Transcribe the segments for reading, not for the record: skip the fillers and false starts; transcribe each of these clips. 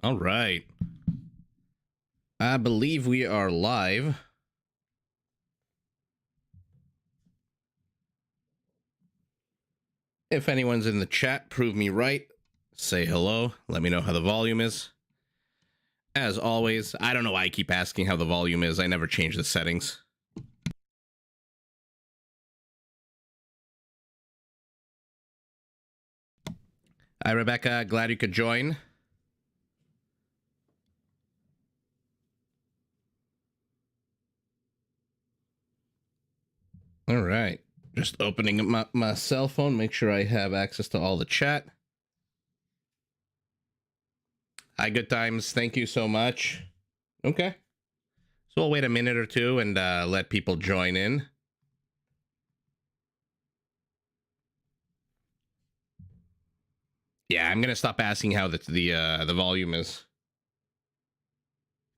All right. I believe we are live. If anyone's in the chat, prove me right. Say hello. Let me know how the volume is. As always, I don't know why I keep asking how the volume is. I never change the settings. Hi, Rebecca. Glad you could join. All right. Just opening up my cell phone. Make sure I have access to all the chat. Hi, Good Times. Thank you so much. Okay. So we'll wait a minute or two and let people join in. Yeah, I'm gonna stop asking how the volume is,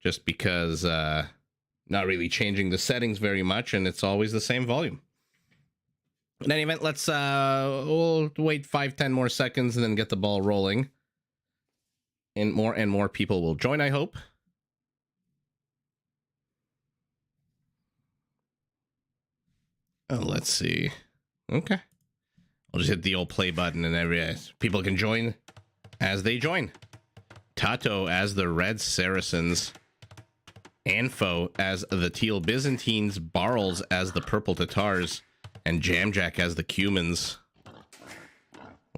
just because not really changing the settings very much, and it's always the same volume. In any event, let's we'll wait 5-10 more seconds and then get the ball rolling, and more people will join, I hope. Oh, let's see. Okay, I'll just hit the old play button, and people can join as they join. Tato as the Red Saracens, Anfo as the Teal Byzantines, Barles as the Purple Tatars, and Jamjack as the Cumans.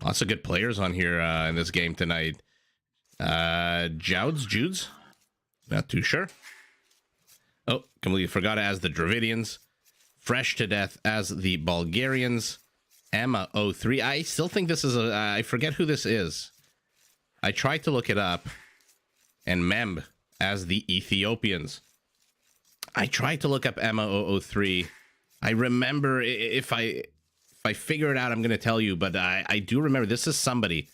Lots of good players on here in this game tonight. Judes? Not too sure. Oh, completely forgot as the Dravidians. Fresh to Death as the Bulgarians. Emma 03. I still think this is I forget who this is. I tried to look it up. And Memb as the Ethiopians. I tried to look up Emma 003. I remember, if I figure it out, I'm going to tell you, but I do remember this is somebody.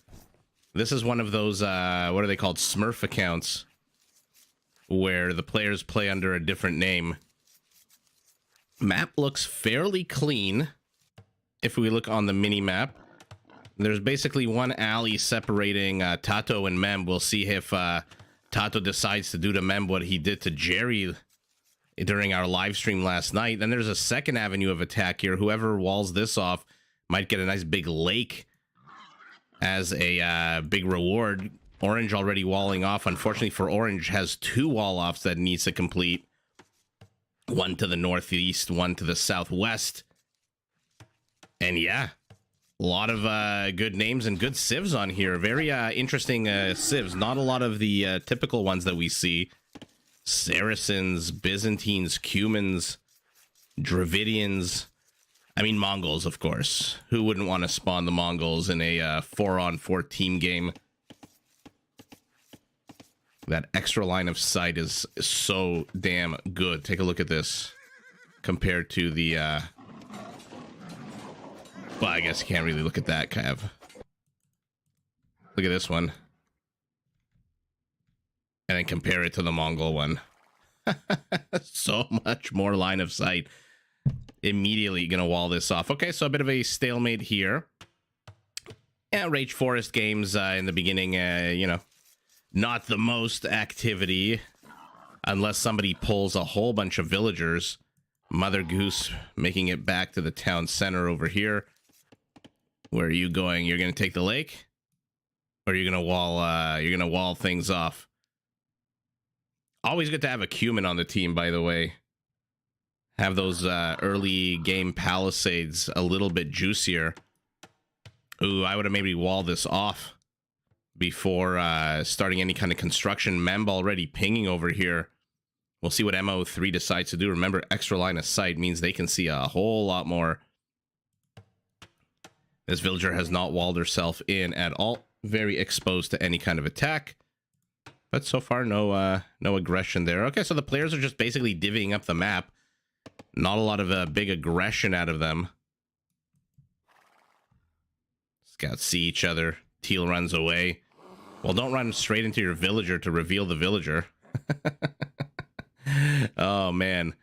This is one of those, what are they called? Smurf accounts, where the players play under a different name. Map looks fairly clean. If we look on the mini map, there's basically one alley separating Tato and Mem. We'll see if Tato decides to do to Mem what he did to Jerry during our live stream last night. Then there's a second avenue of attack here. Whoever walls this off might get a nice big lake as a big reward. Orange already walling off. Unfortunately for Orange, has 2 wall offs that needs to complete. One to the northeast, one to the southwest. And yeah, a lot of good names and good civs on here. Very interesting civs. Not a lot of the typical ones that we see. Saracens, Byzantines, Cumans, Dravidians. I mean, Mongols, of course. Who wouldn't want to spawn the Mongols in a 4-on-4 team game? That extra line of sight is so damn good. Take a look at this compared to the... well, I guess you can't really look at that, kind of. Look at this one. And then compare it to the Mongol one. So much more line of sight. Immediately gonna wall this off. Okay, so a bit of a stalemate here. Yeah, Rage Forest games in the beginning, you know, not the most activity unless somebody pulls a whole bunch of villagers. Mother Goose making it back to the town center over here. Where are you going? You're gonna take the lake? Or you're gonna wall things off? Always good to have a Cuman on the team, by the way. Have those early game palisades a little bit juicier. Ooh, I would have maybe walled this off before starting any kind of construction. Memb already pinging over here. We'll see what MO3 decides to do. Remember, extra line of sight means they can see a whole lot more. This villager has not walled herself in at all. Very exposed to any kind of attack. But so far, no aggression there. Okay, so the players are just basically divvying up the map. Not a lot of big aggression out of them. Scouts see each other. Teal runs away. Well, don't run straight into your villager to reveal the villager. Oh, man.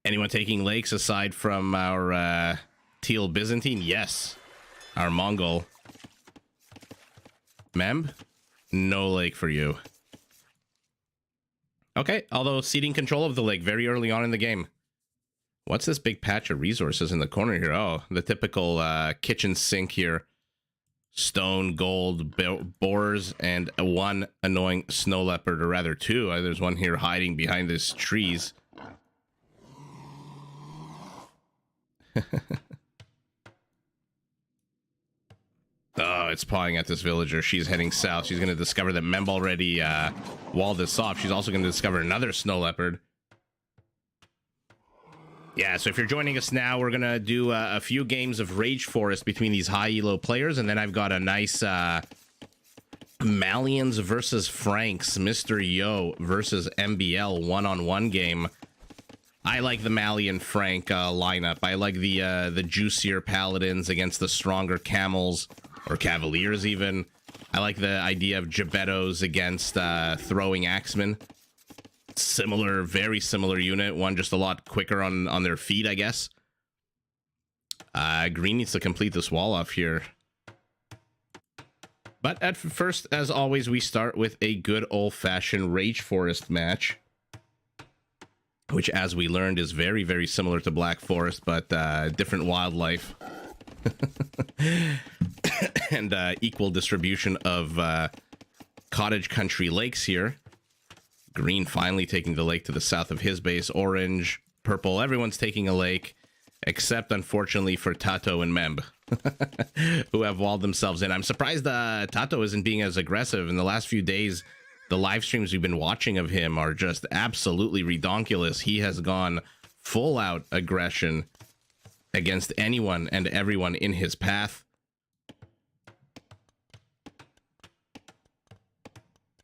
Anyone taking lakes aside from our Teal Byzantine, yes. Our Mongol. Memb, no lake for you. Okay, although ceding control of the lake very early on in the game. What's this big patch of resources in the corner here? Oh, the typical kitchen sink here. Stone, gold, boars, and one annoying snow leopard, or rather two. There's one here hiding behind these trees. Oh, it's pawing at this villager. She's heading south. She's going to discover that Memb already walled this off. She's also going to discover another snow leopard. Yeah, so if you're joining us now, we're going to do a few games of Rage Forest between these high elo players, and then I've got a nice Malians versus Franks, Mr. Yo versus MBL one-on-one game. I like the Malian Frank lineup. I like the juicier paladins against the stronger camels, or cavaliers even. I like the idea of Gebettos against throwing axemen. Similar, very similar unit. One just a lot quicker on their feet, I guess. Green needs to complete this wall off here. But at first, as always, we start with a good old-fashioned Rage Forest match, which, as we learned, is very, very similar to Black Forest, but different wildlife. And equal distribution of cottage country lakes here. Green finally taking the lake to the south of his base. Orange, purple, everyone's taking a lake, except, unfortunately, for Tato and Memb, who have walled themselves in. I'm surprised Tato isn't being as aggressive. In the last few days, the live streams we've been watching of him are just absolutely redonkulous. He has gone full-out aggression against anyone and everyone in his path.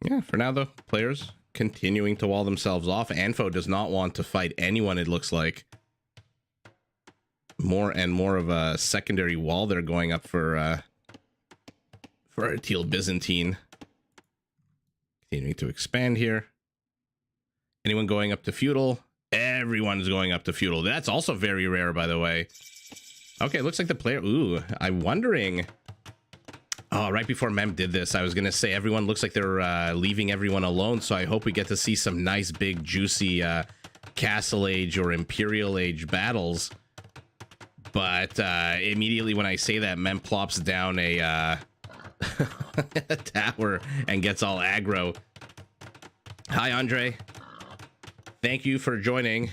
Yeah, for now, though, players continuing to wall themselves off. Anfo does not want to fight anyone, it looks like. More and more of a secondary wall they're going up for a Teal Byzantine. Continuing to expand here. Anyone going up to feudal? Everyone's going up to feudal. That's also very rare, by the way. Okay, looks like the player... Ooh, I'm wondering... Oh, right before Mem did this, I was going to say everyone looks like they're leaving everyone alone, so I hope we get to see some nice, big, juicy Castle Age or Imperial Age battles. But immediately when I say that, Mem plops down a tower and gets all aggro. Hi, Andre. Thank you for joining.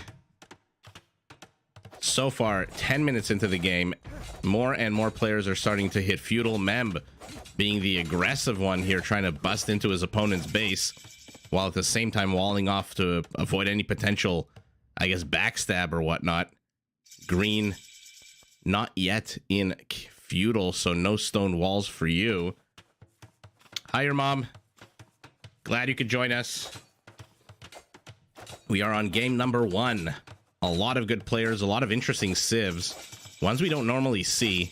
So far, 10 minutes into the game, more and more players are starting to hit feudal. Memb being the aggressive one here, trying to bust into his opponent's base, while at the same time walling off to avoid any potential, I guess, backstab or whatnot. Green, not yet in feudal, so no stone walls for you. Hi, your mom. Glad you could join us. We are on game number 1. A lot of good players, a lot of interesting civs, ones we don't normally see.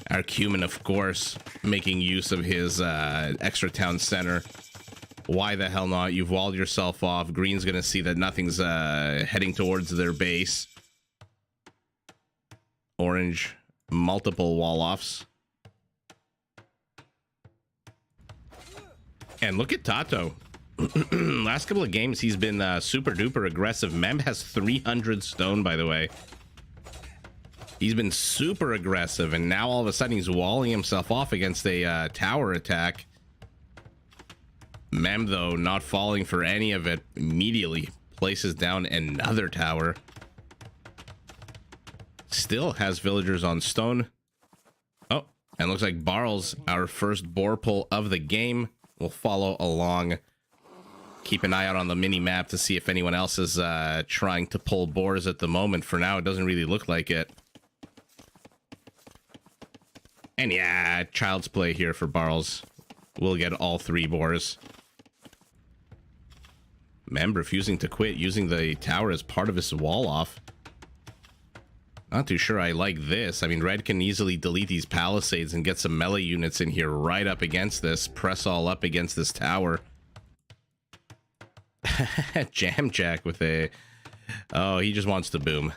Our Cumin, of course, making use of his extra town center. Why the hell not? You've walled yourself off. Green's gonna see that nothing's heading towards their base. Orange, multiple wall-offs. And look at Tato. Last couple of games, he's been super duper aggressive. Mem has 300 stone, by the way. He's been super aggressive, and now all of a sudden he's walling himself off against a tower attack. Mem, though, not falling for any of it, immediately places down another tower. Still has villagers on stone. Oh, and looks like Barles, our first boar pull of the game, will follow along. Keep an eye out on the mini map to see if anyone else is trying to pull boars at the moment. For now, it doesn't really look like it. And yeah, child's play here for Barles. We'll get all 3 boars. Mem refusing to quit, using the tower as part of his wall off. Not too sure I like this. I mean, red can easily delete these palisades and get some melee units in here right up against this. Press all up against this tower. Jam Jack with a... Oh, he just wants to boom.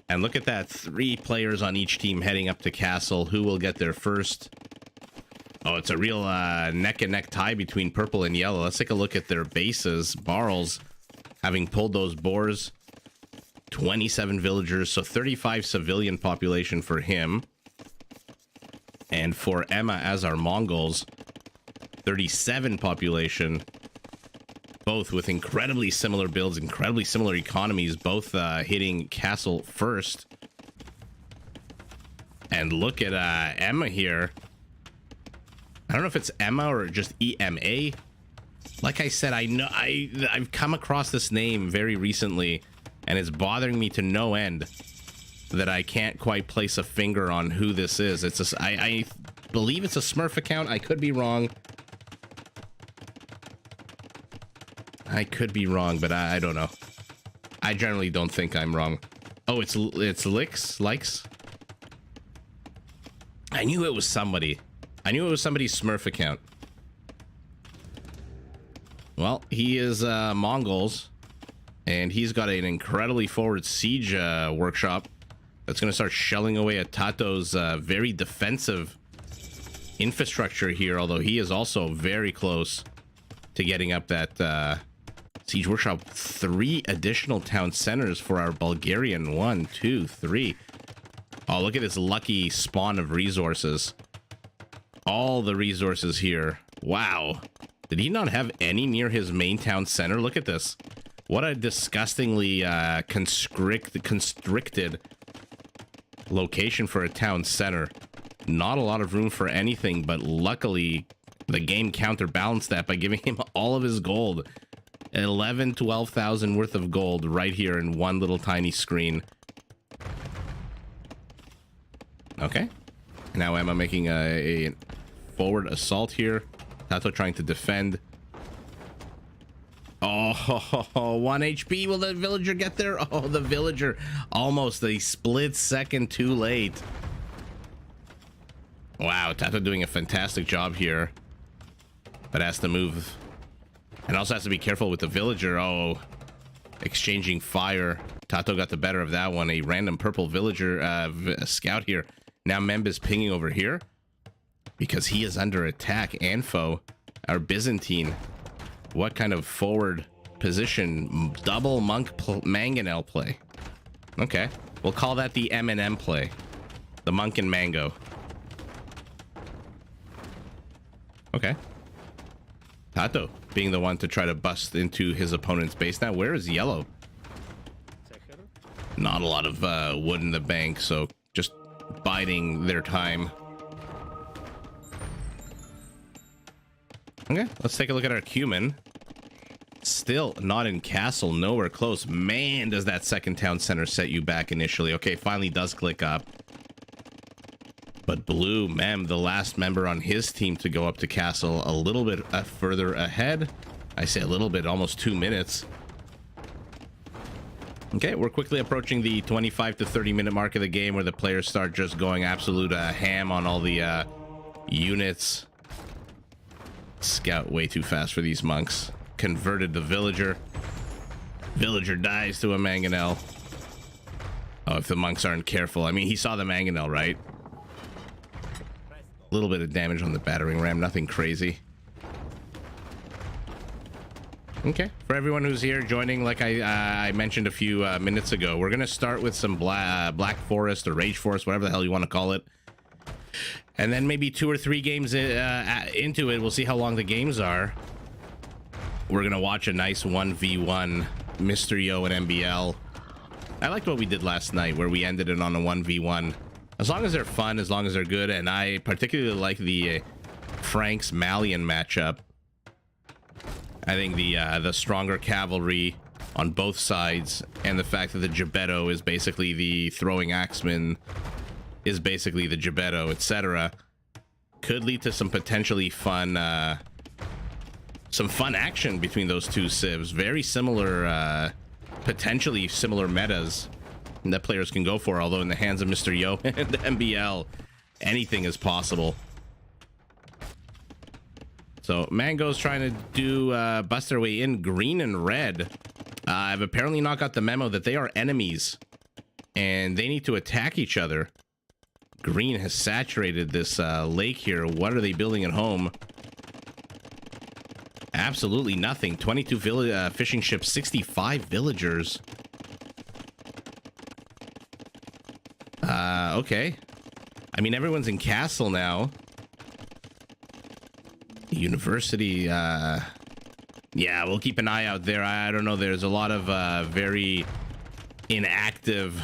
And look at that, 3 players on each team heading up to castle. Who will get there first? Oh, it's a real neck and neck tie between purple and yellow. Let's take a look at their bases. Barles, having pulled those boars, 27 villagers, so 35 civilian population for him. And for Emma as our Mongols, 37 population, both with incredibly similar builds, incredibly similar economies, both hitting castle first. And look at Emma here. I don't know if it's Emma or just EMA. Like I said, I know I've come across this name very recently, and it's bothering me to no end that I can't quite place a finger on who this is. It's I believe it's a Smurf account. I could be wrong. But I don't know. I generally don't think I'm wrong. Oh, it's likes. I knew it was somebody. I knew it was somebody's Smurf account. Well, he is Mongols, and he's got an incredibly forward siege workshop that's going to start shelling away at Tato's very defensive infrastructure here, although he is also very close to getting up that siege workshop. 3 additional town centers for our Bulgarian. 1, 2, 3. Oh, look at this lucky spawn of resources. All the resources here. Wow. Did he not have any near his main town center? Look at this. What a disgustingly constricted location for a town center. Not a lot of room for anything, but luckily the game counterbalanced that by giving him all of his gold. 12,000 worth of gold right here in one little tiny screen. Okay. Now Emma making a forward assault here. Tato trying to defend. Oh, 1 HP. Will the villager get there? Oh, the villager almost a split second too late. Wow, Tato doing a fantastic job here, but has to move, and also has to be careful with the villager. Oh, exchanging fire. Tato got the better of that one. A random purple villager scout here. Now Memba's pinging over here because he is under attack. Anfo, our Byzantine. What kind of forward position? Double monk mangonel play. Okay, we'll call that the M&M play. The monk and mango. Okay. Tato being the one to try to bust into his opponent's base. Now, where is yellow? Not a lot of wood in the bank, so just biding their time. Okay, let's take a look at our cumin. Still not in castle, nowhere close. Man, does that second town center set you back initially. Okay, finally does click up. But Blue Mem, the last member on his team to go up to castle, a little bit further ahead. I say a little bit, almost 2 minutes. Okay, we're quickly approaching the 25 to 30 minute mark of the game where the players start just going absolute ham on all the units. Scout way too fast for these monks. Converted the villager. Villager dies to a mangonel. Oh, if the monks aren't careful. I mean, he saw the mangonel, right? A little bit of damage on the battering ram, nothing crazy. Okay, for everyone who's here joining, like I mentioned a few minutes ago, we're gonna start with some Black Forest or Rage Forest, whatever the hell you want to call it, and then maybe 2 or 3 games into it, we'll see how long the games are. We're gonna watch a nice 1v1 Mr. Yo and MBL. I liked what we did last night, where we ended it on a 1v1. As long as they're fun, as long as they're good, and I particularly like the Franks Malian matchup. I think the stronger cavalry on both sides, and the fact that the Gebetto is basically the throwing axeman, is basically the Gebetto, etc., could lead to some potentially fun, action between those two civs. Very similar, potentially similar metas that players can go for, although in the hands of Mr. Yo and MBL, anything is possible. So Mango's trying to do bust their way in. Green and red I've apparently not got the memo that they are enemies, and they need to attack each other. Green has saturated this lake here. What are they building at home? Absolutely nothing. 22 fishing ships, 65 villagers. Okay. I mean, everyone's in castle now. University, yeah, we'll keep an eye out there. I don't know. There's a lot of very inactive.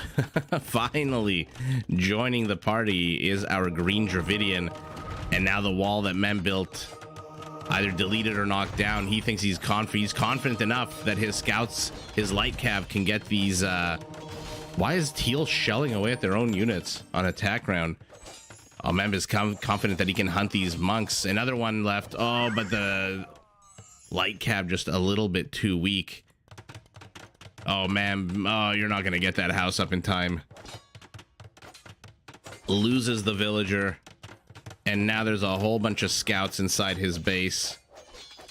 Finally joining the party is our green Dravidian. And now the wall that Mem built, either deleted or knocked down. He thinks he's confident enough that his scouts, his light cav, can get these. Why is Teal shelling away at their own units on attack round? Oh, Mem is confident that he can hunt these monks. Another one left. Oh, but the light cav just a little bit too weak. Oh, Mem. Oh, you're not going to get that house up in time. Loses the villager. And now there's a whole bunch of scouts inside his base.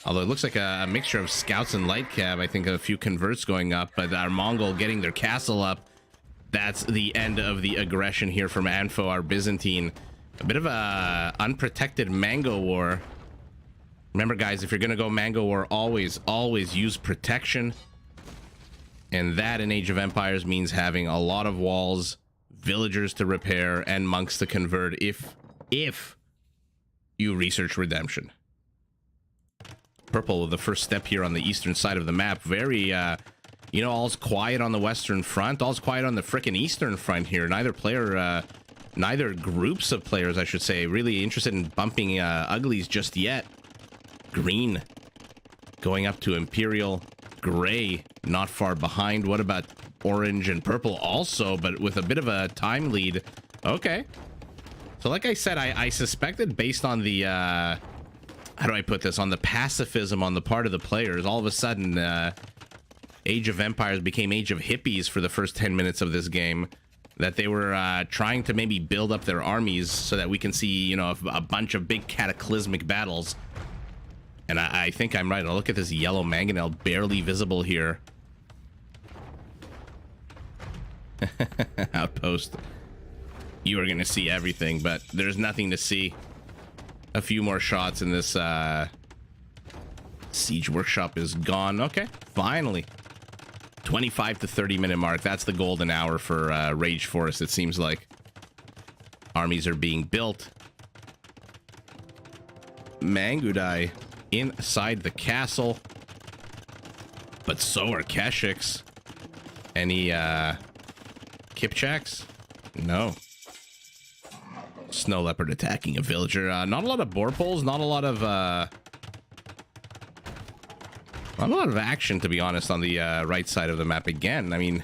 Although it looks like a mixture of scouts and light cav. I think a few converts going up. But our Mongol getting their castle up. That's the end of the aggression here from Anfo, our Byzantine. A bit of a unprotected Mango War. Remember, guys, if you're going to go Mango War, always use protection. And that in Age of Empires means having a lot of walls, villagers to repair, and monks to convert if you research redemption. Purple, the first step here on the eastern side of the map. Very... you know, all's quiet on the western front. All's quiet on the frickin' eastern front here. Neither groups of players, I should say, really interested in bumping uglies just yet. Green going up to Imperial. Gray not far behind. What about orange and purple also, but with a bit of a time lead? Okay. So like I said, I suspected based on the... how do I put this? On the pacifism on the part of the players. All of a sudden... Age of Empires became Age of Hippies for the first 10 minutes of this game, that they were trying to maybe build up their armies so that we can see, you know, a bunch of big cataclysmic battles. And I think I'm right. I'll look at this yellow mangonel barely visible here. Outpost. You are going to see everything, but there's nothing to see. A few more shots and this siege workshop is gone. Okay, finally. 25 to 30 minute mark. That's the golden hour for Rage Forest, it seems like. Armies are being built. Mangudai inside the castle. But so are Keshiks. Any Kipchaks? No. Snow Leopard attacking a villager. Not a lot of boar poles, not a lot of action, to be honest, on the right side of the map again. I mean,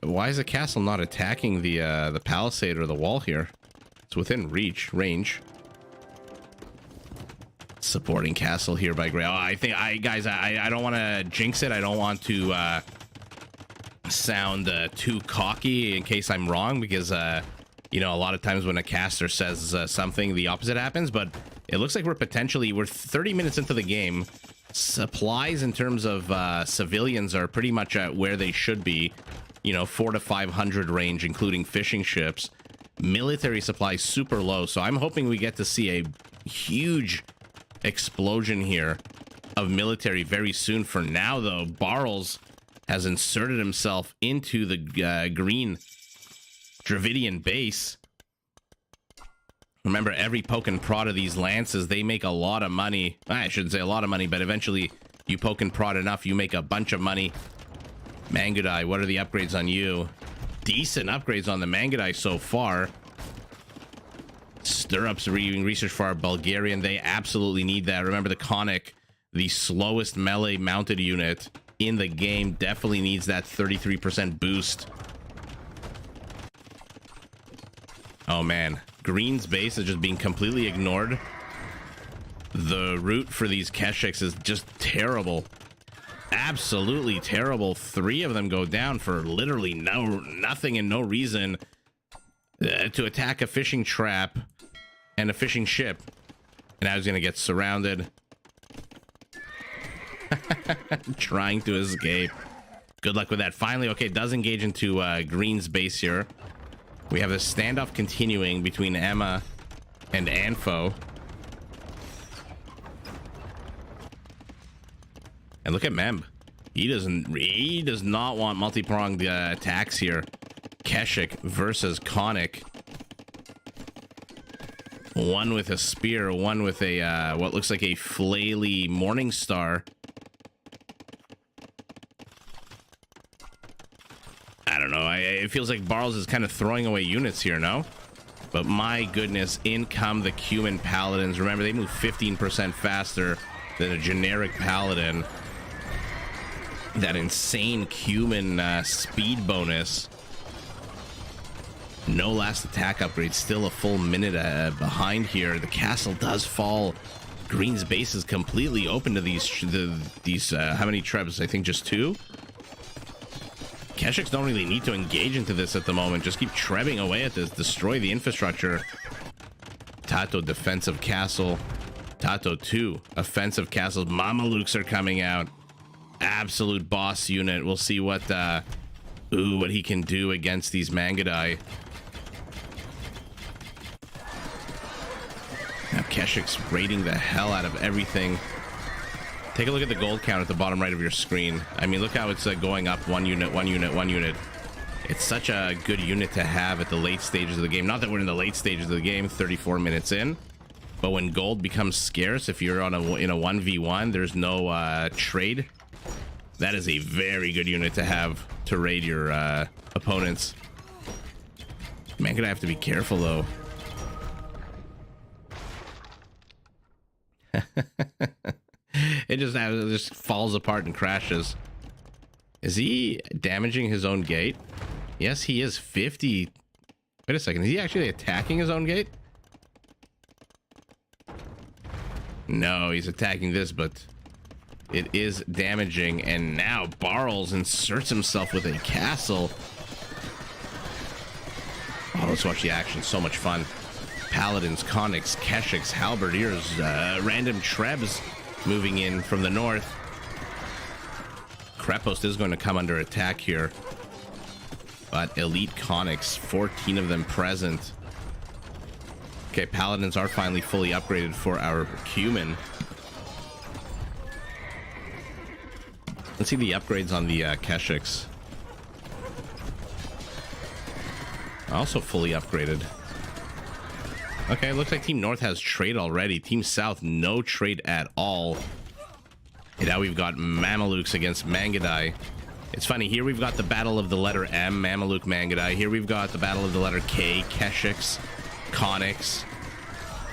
why is the castle not attacking the palisade or the wall here? It's within range. Supporting castle here by Gray. Oh, I think guys, I don't want to jinx it. I don't want to sound too cocky in case I'm wrong, because you know, a lot of times when a caster says something, the opposite happens. But it looks like we're 30 minutes into the game. Supplies in terms of civilians are pretty much at where they should be. You know, 400 to 500 range, including fishing ships. Military supplies super low, so I'm hoping we get to see a huge explosion here of military very soon. For now, though, Barles has inserted himself into the green Dravidian base. Remember, every poke and prod of these lances, they make a lot of money. I shouldn't say a lot of money, but eventually you poke and prod enough, you make a bunch of money. Mangudai, what are the upgrades on you? Decent upgrades on the Mangudai so far. Stirrups being researched for our Bulgarian. They absolutely need that. Remember, the Conic, the slowest melee mounted unit in the game, definitely needs that 33% boost. Oh man, Green's base is just being completely ignored. The route for these Keshiks is just terrible. Absolutely terrible. 3 of them go down for literally nothing and no reason to attack a fishing trap and a fishing ship. And I was gonna get surrounded. Trying to escape. Good luck with that. Finally, okay, does engage into Green's base here. We have a standoff continuing between Emma and Anfo. And look at Mem. He does not want multi-pronged attacks here. Keshik versus Konik. One with a spear, one with a what looks like a flaily Morningstar. I don't know. It feels like Barles is kind of throwing away units here, no? But my goodness, in come the Cuman Paladins. Remember, they move 15% faster than a generic Paladin. That insane Cuman speed bonus. No last attack upgrade. Still a full minute behind here. The castle does fall. Green's base is completely open to these how many trebs? I think just 2. Keshiks don't really need to engage into this at the moment. Just keep trebbing away at this. Destroy the infrastructure. Tato defensive castle. Tato 2 offensive castles. Mamalukes are coming out. Absolute boss unit. We'll see what what he can do against these Mangadai. Now Keshik's raiding the hell out of everything. Take a look at the gold count at the bottom right of your screen. I mean, look how it's going up 1 unit, 1 unit, 1 unit. It's such a good unit to have at the late stages of the game. Not that we're in the late stages of the game, 34 minutes in. But when gold becomes scarce, if you're on in a 1v1, there's no trade. That is a very good unit to have to raid your opponents. Man, gonna have to be careful though. It just falls apart and crashes. Is he damaging his own gate? Yes, he is. 50. Wait a second. Is he actually attacking his own gate? No, he's attacking this, but it is damaging. And now Barles inserts himself with a castle. Oh, let's watch the action. So much fun. Paladins, Conics, Keshiks, Halberdiers, random Trebs moving in from the north. Krepos is going to come under attack here. But elite Conics, 14 of them present. Okay, Paladins are finally fully upgraded for our Cuman. Let's see the upgrades on the Keshiks. Also fully upgraded. Okay, looks like Team North has trade already. Team South, no trade at all. And now we've got Mamalukes against Mangadai. It's funny, here we've got the battle of the letter M, Mamaluk Mangadai. Here we've got the battle of the letter K, Keshiks, Conics,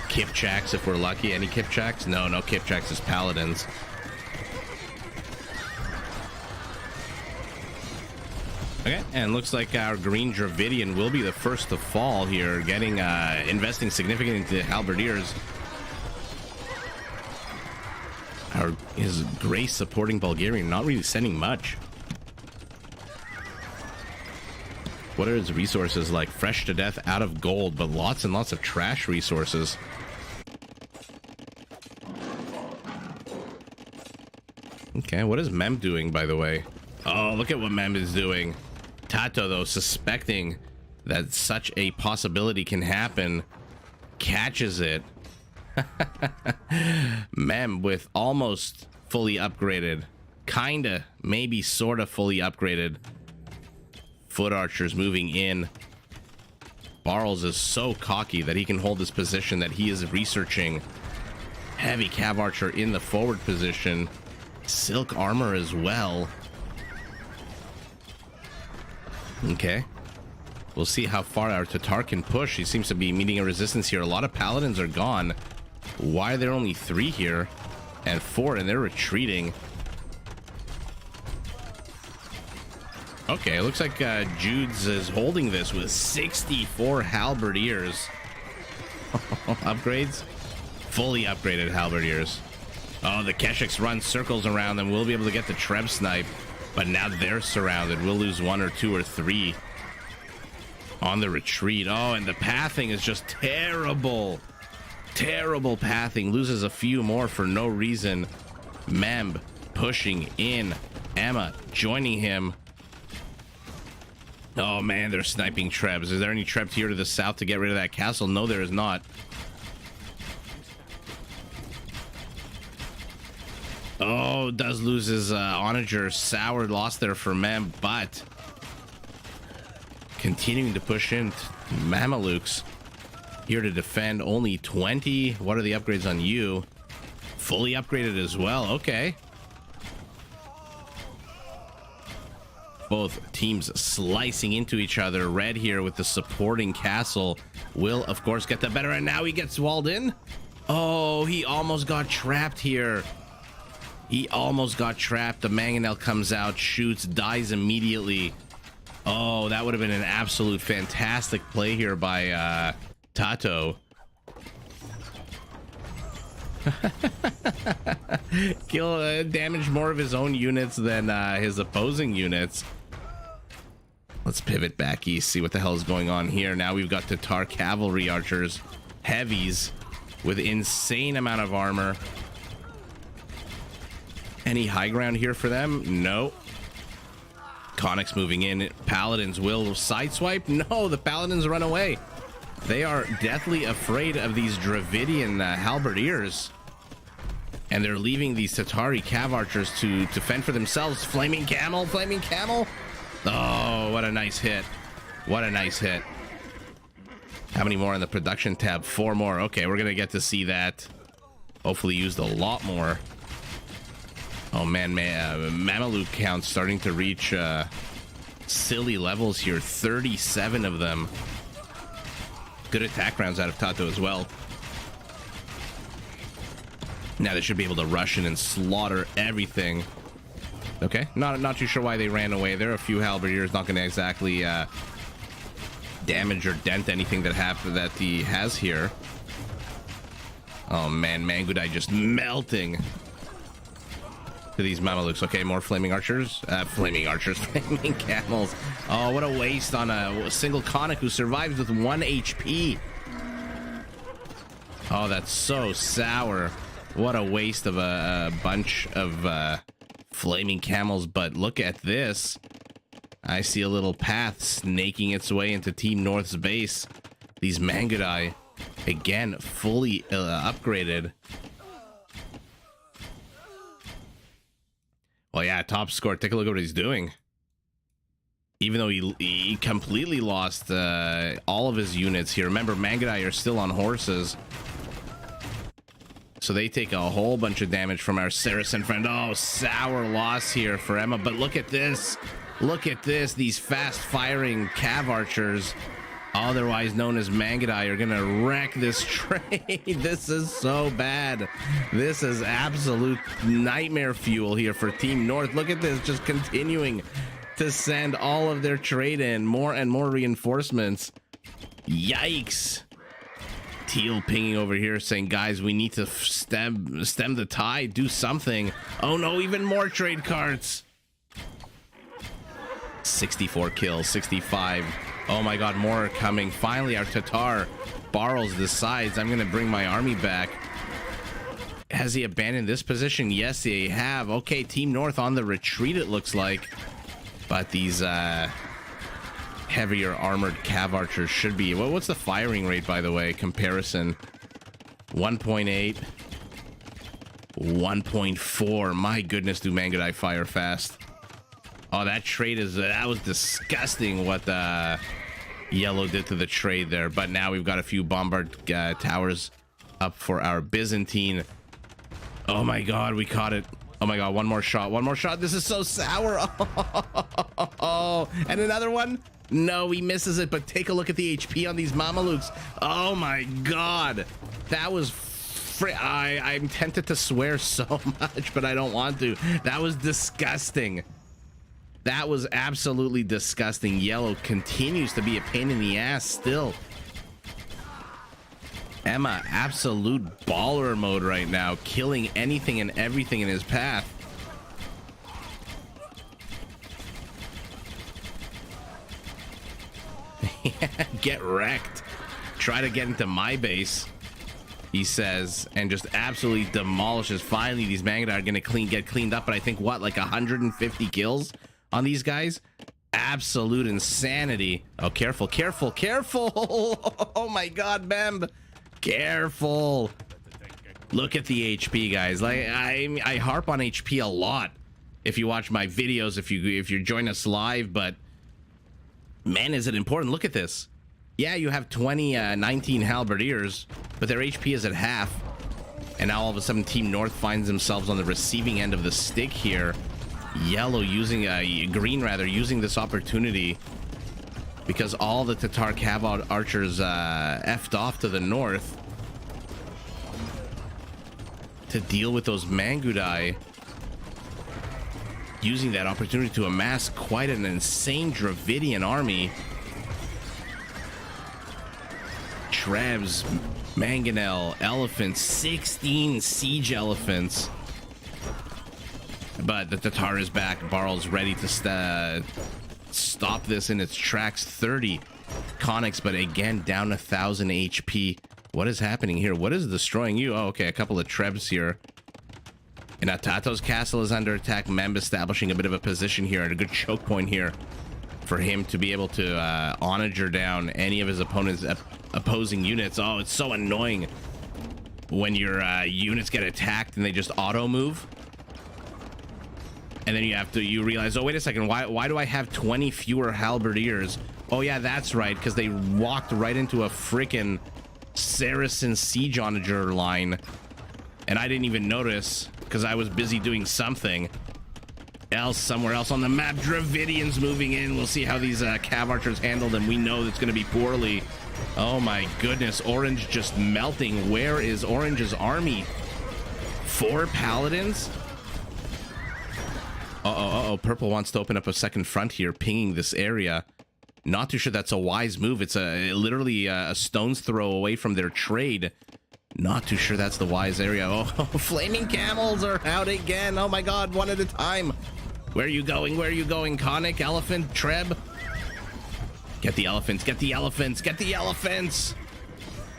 Kipchaks if we're lucky. Any Kipchaks? No Kipchaks is Paladins. Okay, and looks like our green Dravidian will be the first to fall here, getting investing significantly into Halberdiers. His gray supporting Bulgarian not really sending much. What are his resources like? Fresh to death, out of gold, but lots and lots of trash resources. Okay, what is Mem doing, by the way? Oh, look at what Mem is doing. Tato, though, suspecting that such a possibility can happen, catches it. Mem with almost fully upgraded, kinda, maybe sorta fully upgraded foot archers moving in. Barles is so cocky that he can hold his position, that he is researching heavy cav archer in the forward position. Silk armor as well. Okay, we'll see how far our Tatar can push. He seems to be meeting a resistance here. A lot of Paladins are gone. Why are there only 3 here and 4, and they're retreating? Okay, it looks like Jude's is holding this with 64 Halberdiers. Upgrades? Fully upgraded Halberdiers. Oh, the Keshiks run circles around them. We'll be able to get the Treb snipe. But now they're surrounded. We'll lose 1 or 2 or 3 on the retreat. Oh, and the pathing is just terrible. Terrible pathing. Loses a few more for no reason. Mem pushing in. Emma joining him. Oh man, they're sniping Trebs. Is there any Trebs here to the south to get rid of that castle? No, there is not. Oh, does lose his onager. Sour lost there for Mem, but continuing to push in. Mamelukes here to defend. Only 20. What are the upgrades on you? Fully upgraded as well. Okay. Both teams slicing into each other. Red here with the supporting castle will, of course, get the better. And now he gets walled in. Oh, he almost got trapped here. He almost got trapped. The mangonel comes out, shoots, dies immediately. Oh, that would have been an absolute fantastic play here by Tato. Kill, damage more of his own units than his opposing units. Let's pivot back east, see what the hell is going on here. Now we've got Tatar cavalry archers, heavies with insane amount of armor. Any high ground here for them? No. Conics moving in. Paladins will sideswipe. No, the paladins run away. They are deathly afraid of these Dravidian halberdiers. And they're leaving these Tatari cav archers to fend for themselves. Flaming camel, flaming camel. Oh, what a nice hit. What a nice hit. How many more on the production tab? 4 more. Okay, we're going to get to see that. Hopefully used a lot more. Oh man, Mameluke count starting to reach silly levels here. 37 of them. Good attack rounds out of Tato as well. Now they should be able to rush in and slaughter everything. Okay, not too sure why they ran away. There are a few halberdiers, not going to exactly damage or dent anything that he has here. Oh man, Mangudai just melting to these Mamelukes. Okay, more flaming archers. Flaming camels. Oh, what a waste on a single Conic who survives with 1 HP. Oh, that's so sour. What a waste of a bunch of flaming camels. But look at this. I see a little path snaking its way into Team North's base. These Mangudai, again, fully upgraded. Well, yeah, top score. Take a look at what he's doing. Even though he completely lost all of his units here. Remember, Mangudai are still on horses. So they take a whole bunch of damage from our Saracen friend. Oh, sour loss here for Emma. But look at this. Look at this. These fast-firing cav archers, otherwise known as Mangudai, are going to wreck this trade. This is so bad. This is absolute nightmare fuel here for Team North. Look at this. Just continuing to send all of their trade in. More and more reinforcements. Yikes. Teal pinging over here saying, guys, we need to stem the tide. Do something. Oh, no, even more trade cards. 64 kills, 65. Oh my god, more are coming. Finally, our Tatar Barrels decides, I'm going to bring my army back. Has he abandoned this position? Yes, they have. Okay, Team North on the retreat, it looks like. But these heavier armored cav archers should be... What's the firing rate, by the way? Comparison. 1.8. 1.4. My goodness, do Mangudai fire fast. Oh, that trade is... that was disgusting what Yellow did to the trade there. But now we've got a few bombard towers up for our Byzantine. Oh my god, we caught it. Oh my god, one more shot. One more shot. This is so sour. Oh, and another one. No, he misses it, but take a look at the HP on these Mamelukes. Oh my god. That was... I'm tempted to swear so much, but I don't want to. That was disgusting. That was absolutely disgusting. Yellow continues to be a pain in the ass still. Emma, absolute baller mode right now, killing anything and everything in his path. Get wrecked. Try to get into my base. he says, and just absolutely demolishes. Finally, these Mangudai are going to get cleaned up, but I think, what, like 150 kills on these guys? Absolute insanity. Oh, careful, careful, careful. Oh my god, Bemb. Careful. Look at the HP, guys. Like, I harp on HP a lot if you watch my videos, if you join us live, but man, is it important. Look at this. Yeah, you have 19 halberdiers, but their HP is at half. And now all of a sudden Team North finds themselves on the receiving end of the stick here. Yellow using green rather using this opportunity because all the Tatar cav archers effed off to the north to deal with those Mangudai, using that opportunity to amass quite an insane Dravidian army. Trebs, Mangonel, elephants, 16 siege elephants. But the Tatar is back. Barl's ready to stop this in its tracks. 30 conics, but again, down 1,000 HP. What is happening here? What is destroying you? Oh, okay, a couple of Trebs here. And now Tato's castle is under attack. Memb establishing a bit of a position here and a good choke point here for him to be able to onager down any of his opponent's opposing units. Oh, it's so annoying when your units get attacked and they just auto move. And then you realize, oh, wait a second, why do I have 20 fewer halberdiers? Oh yeah, that's right, because they walked right into a freaking Saracen siege onager line. And I didn't even notice because I was busy doing something else somewhere else on the map. Dravidians moving in. We'll see how these cav archers handle them. We know it's going to be poorly. Oh my goodness, Orange just melting. Where is Orange's army? 4 paladins? Uh-oh, Purple wants to open up a second front here, pinging this area. Not too sure that's a wise move. It's literally a stone's throw away from their trade. Not too sure that's the wise area. Oh, flaming camels are out again. Oh my god, one at a time. Where are you going? Where are you going? Conic, elephant, Treb? Get the elephants, get the elephants, get the elephants.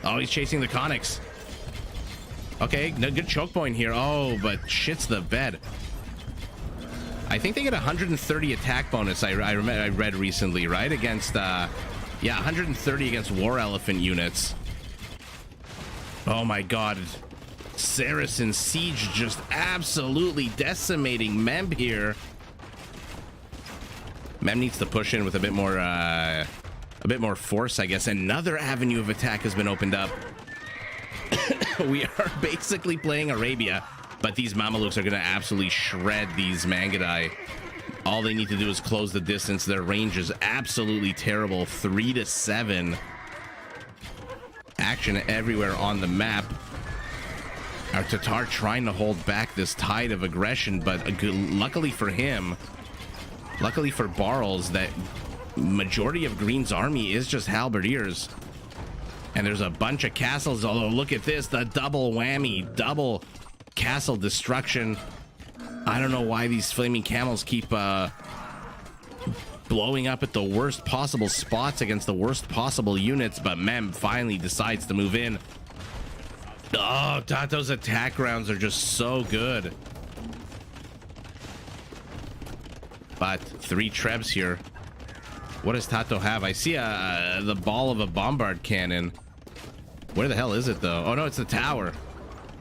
Oh, he's chasing the conics. Okay, good choke point here. Oh, but shits the bed. I think they get 130 attack bonus. I read recently, right? Against, yeah, 130 against war elephant units. Oh my god. Saracen siege just absolutely decimating Memb here. Memb needs to push in with a bit more force, I guess. Another avenue of attack has been opened up. We are basically playing Arabia, but these Mamelukes are going to absolutely shred these Mangudai. All they need to do is close the distance. Their range is absolutely terrible. 3 to 7. Action everywhere on the map. Our Tatar trying to hold back this tide of aggression, but luckily for him, luckily for Barls, that majority of Green's army is just halberdiers. And there's a bunch of castles, although look at this, the double whammy, double castle destruction. I don't know why these flaming camels keep blowing up at the worst possible spots against the worst possible units, but Mem finally decides to move in. Oh, Tato's attack rounds are just so good. But 3 Trebs here. What does Tato have? I see the ball of a bombard cannon. Where the hell is it though? Oh no, it's the tower.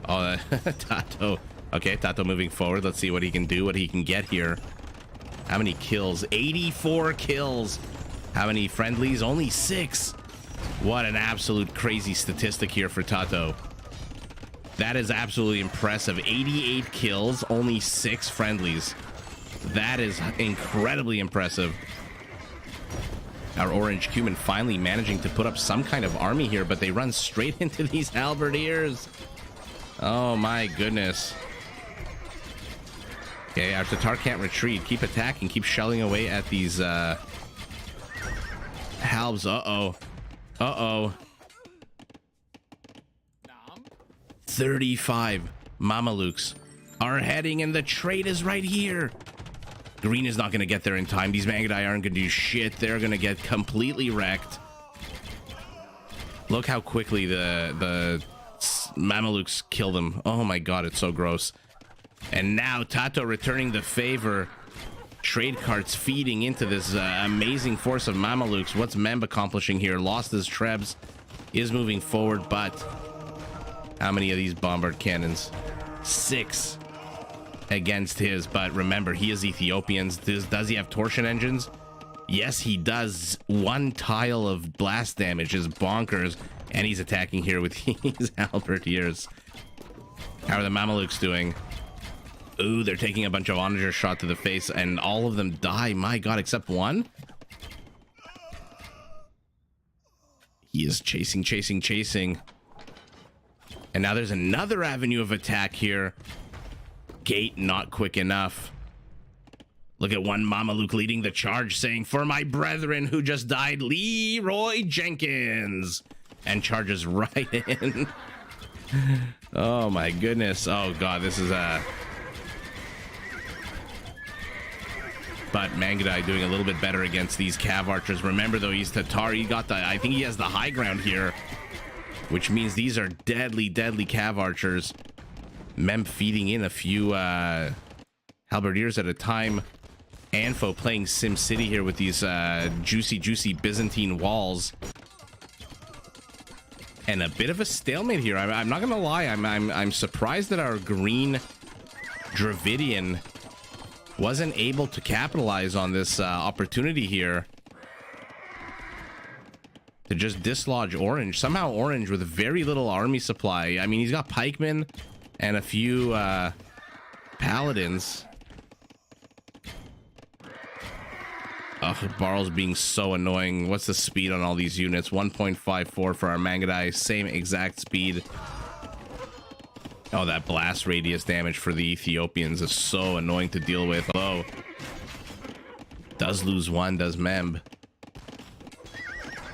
Oh, Tato. Okay, Tato moving forward. Let's see what he can do, what he can get here. How many kills? 84 kills. How many friendlies? Only 6. What an absolute crazy statistic here for Tato. That is absolutely impressive. 88 kills, only 6 friendlies. That is incredibly impressive. Our Orange Cumin finally managing to put up some kind of army here, but they run straight into these halberdiers. Oh my goodness. Okay, our Tatar can't retreat. Keep attacking, keep shelling away at these halbs. Uh-oh. Uh-oh. 35 Mamelukes are heading, and the trade is right here. Green is not going to get there in time. These Mangudai aren't going to do shit. They're going to get completely wrecked. Look how quickly the Mamelukes kill them. Oh my god, it's so gross. And now Tato returning the favor. Trade carts feeding into this amazing force of Mamelukes. What's Memb accomplishing here? Lost his Trebs, is moving forward, but how many of these bombard cannons? 6 against his, but remember, he is Ethiopians. Does he have torsion engines? Yes, he does. 1 tile of blast damage is bonkers, and he's attacking here with his halberdiers. How are the Mamelukes doing? Ooh, they're taking a bunch of onager shot to the face, and all of them die. My god, except one. He is chasing, chasing, chasing. And now there's another avenue of attack here. Gate not quick enough. Look at one Mameluke leading the charge, saying, "For my brethren who just died, Leroy Jenkins," and charges right in. Oh my goodness. Oh god, this is but Mangudai doing a little bit better against these Cav archers. Remember though, he's Tatar. He got the, I think he has the high ground here, which means these are deadly, deadly Cav archers. Mem feeding in a few halberdiers at a time. Anfo playing Sim City here with these juicy, juicy Byzantine walls. And a bit of a stalemate here. I'm not gonna lie. I'm surprised that our green Dravidian wasn't able to capitalize on this opportunity here to just dislodge orange. Somehow orange with very little army supply. I mean, he's got pikemen and a few paladins. Oh, Barl's being so annoying. What's the speed on all these units? 1.54 for our Mangudai. Same exact speed. Oh, that blast radius damage for the Ethiopians is so annoying to deal with. Oh, does lose one, does Memb.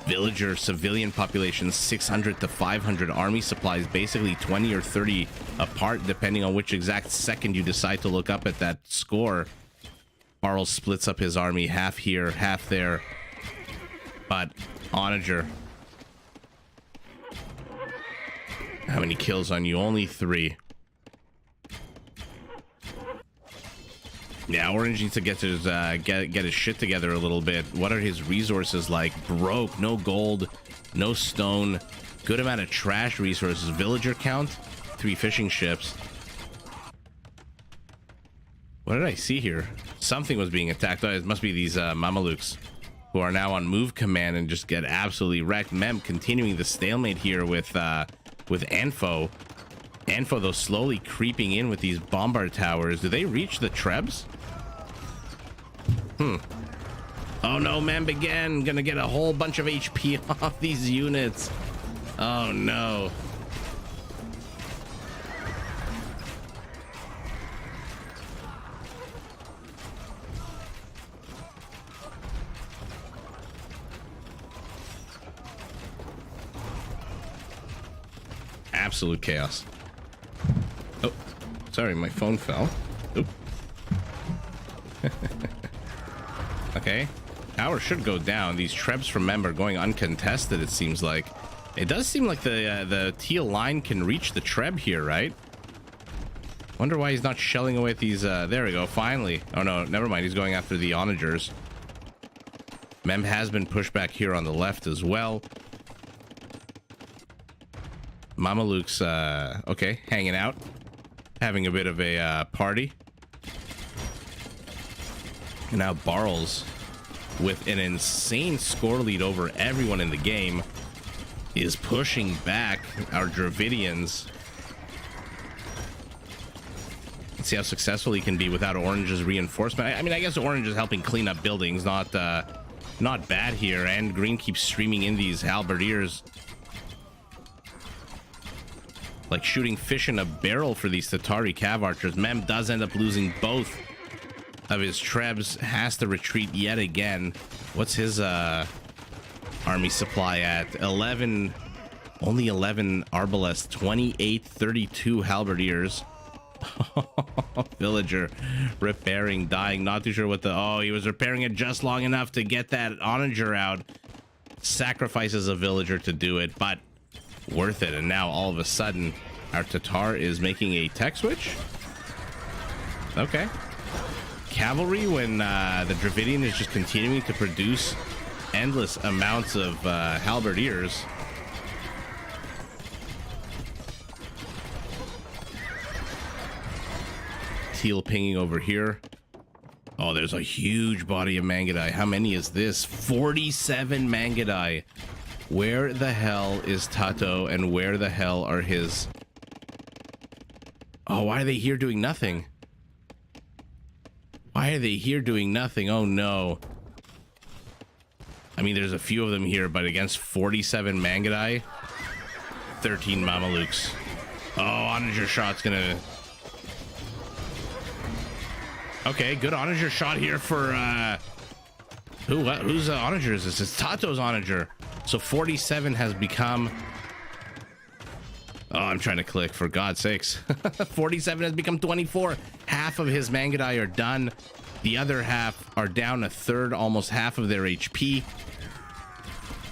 Villager civilian population 600 to 500. Army supplies basically 20 or 30 apart, depending on which exact second you decide to look up at that score. Barl splits up his army, half here, half there. But Onager, how many kills on you? Only 3. Yeah, Orange needs to get his get his shit together a little bit. What are his resources like? Broke, no gold, no stone, good amount of trash resources. Villager count, 3 fishing ships. What did I see here? Something was being attacked. Oh, it must be these Mamelukes who are now on move command and just get absolutely wrecked. Mem continuing the stalemate here with Anfo. Anfo, though, slowly creeping in with these bombard towers. Do they reach the Trebs? Oh no, Mem again. Gonna get a whole bunch of HP off these units. Oh no. Absolute chaos. Oh, sorry, my phone fell. Oop. Okay, power should go down. These Trebs from Mem are going uncontested, it seems like. It does seem like the teal line can reach the Treb here, right? Wonder why he's not shelling away at these there we go, finally. Oh no, never mind, he's going after the onagers. Mem has been pushed back here on the left as well. Mamelukes, okay, hanging out, having a bit of a party. And now Barles, with an insane score lead over everyone in the game, is pushing back our Dravidians. Let's see how successful he can be without Orange's reinforcement. I mean, I guess Orange is helping clean up buildings, not bad here. And Green keeps streaming in these halberdiers. Like shooting fish in a barrel for these Tatari Cav archers. Mem does end up losing both of his Trebs, has to retreat yet again. What's his army supply at? 11, only 11 Arbalest, 28, 32 halberdiers. Villager repairing, dying, not too sure what the, oh, he was repairing it just long enough to get that onager out. Sacrifices a villager to do it, but worth it. And now all of a sudden Our Tatar is making a tech switch. Okay. Cavalry, when the Dravidian is just continuing to produce endless amounts of halberdiers. Teal pinging over here. Oh, there's a huge body of Mangudai. How many is this? 47 Mangudai. Where the hell is Tato, and where the hell are his... Oh, why are they here doing nothing? Why are they here doing nothing? Oh, no. I mean, there's a few of them here, but against 47 Mangudai, 13 Mamelukes. Oh, Onager shot's gonna... Okay, good Onager shot here for, whose Onager is this? It's Tato's Onager. So 47 has become... Oh, I'm trying to click, for God's sakes. 47 has become 24. Half of his Mangudai are done. The other half are down a third, almost half of their HP.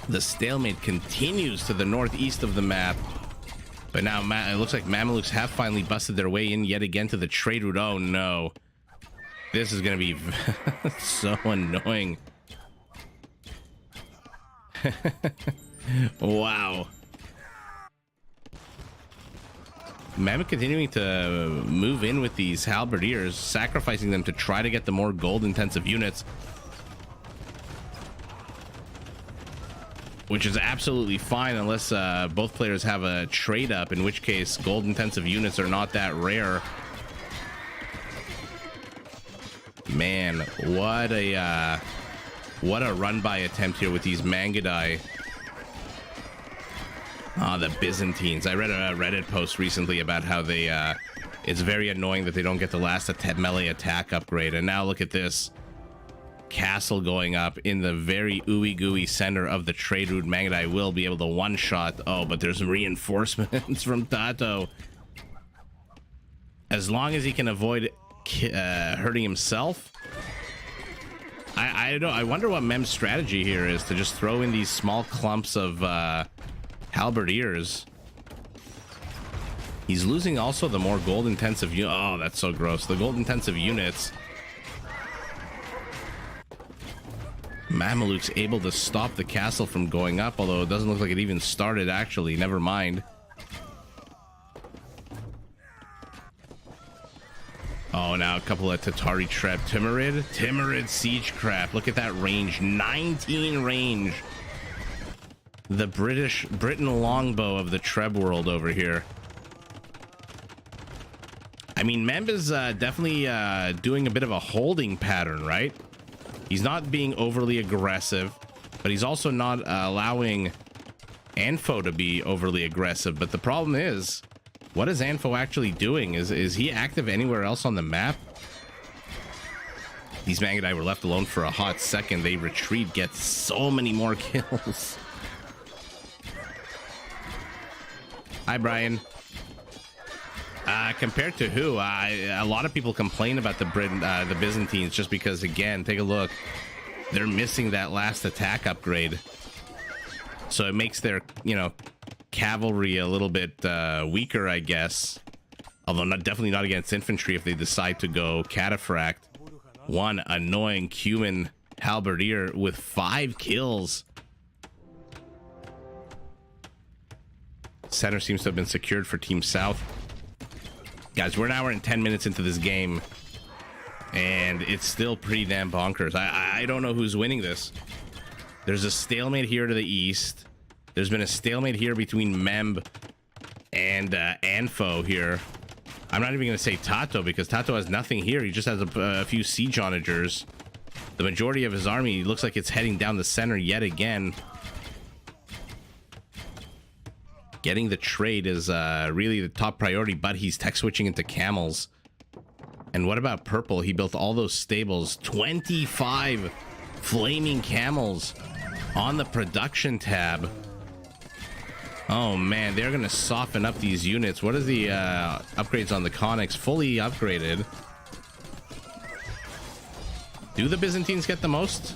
The stalemate continues to the northeast of the map. But now it looks like Mamelukes have finally busted their way in yet again to the trade route. Oh, no. This is going to be so annoying. Wow. Mammoth continuing to move in with these halberdiers, sacrificing them to try to get the more gold intensive units, which is absolutely fine unless both players have a trade up, in which case gold intensive units are not that rare. Man, what a run by attempt here with these Mangudai. Ah, the Byzantines. I read a Reddit post recently about how they it's very annoying that they don't get the last melee attack upgrade. And now look at this castle going up in the very ooey gooey center of the trade route. Mangudai will be able to one-shot. Oh, but there's some reinforcements from Tato. As long as he can avoid hurting himself. I wonder what Mem's strategy here is, to just throw in these small clumps of halberdiers. He's losing also the more gold intensive oh, that's so gross. The gold intensive units. Mameluke's able to stop the castle from going up, although it doesn't look like it even started actually. Never mind. Oh, now a couple of Tatari Treb. Timurid siege crap. Look at that range. 19 range. The Britain longbow of the Treb world over here. I mean, Memb is definitely doing a bit of a holding pattern, right? He's not being overly aggressive, but he's also not allowing Anfo to be overly aggressive. But the problem is, what is Anfo actually doing? Is he active anywhere else on the map? These Mangudai were left alone for a hot second. They retreat, get so many more kills. Hi, Brian. Compared to who? A lot of people complain about the Byzantines just because, again, take a look. They're missing that last attack upgrade. So it makes their, cavalry a little bit weaker, I guess. Although definitely not against infantry if they decide to go cataphract. One annoying Cuman halberdier with 5 kills. Center seems to have been secured for Team South. Guys, we're an hour and 10 minutes into this game, and it's still pretty damn bonkers. I don't know who's winning this. There's a stalemate here to the east. There's been a stalemate here between Memb and Anfo here. I'm not even going to say Tato, because Tato has nothing here. He just has a few siege onagers. The majority of his army looks like it's heading down the center yet again. Getting the trade is really the top priority, but he's tech switching into camels. And what about purple? He built all those stables. 25 flaming camels on the production tab. Oh man, they're gonna soften up these units. What are the upgrades on the Conics? Fully upgraded. Do the Byzantines get the most?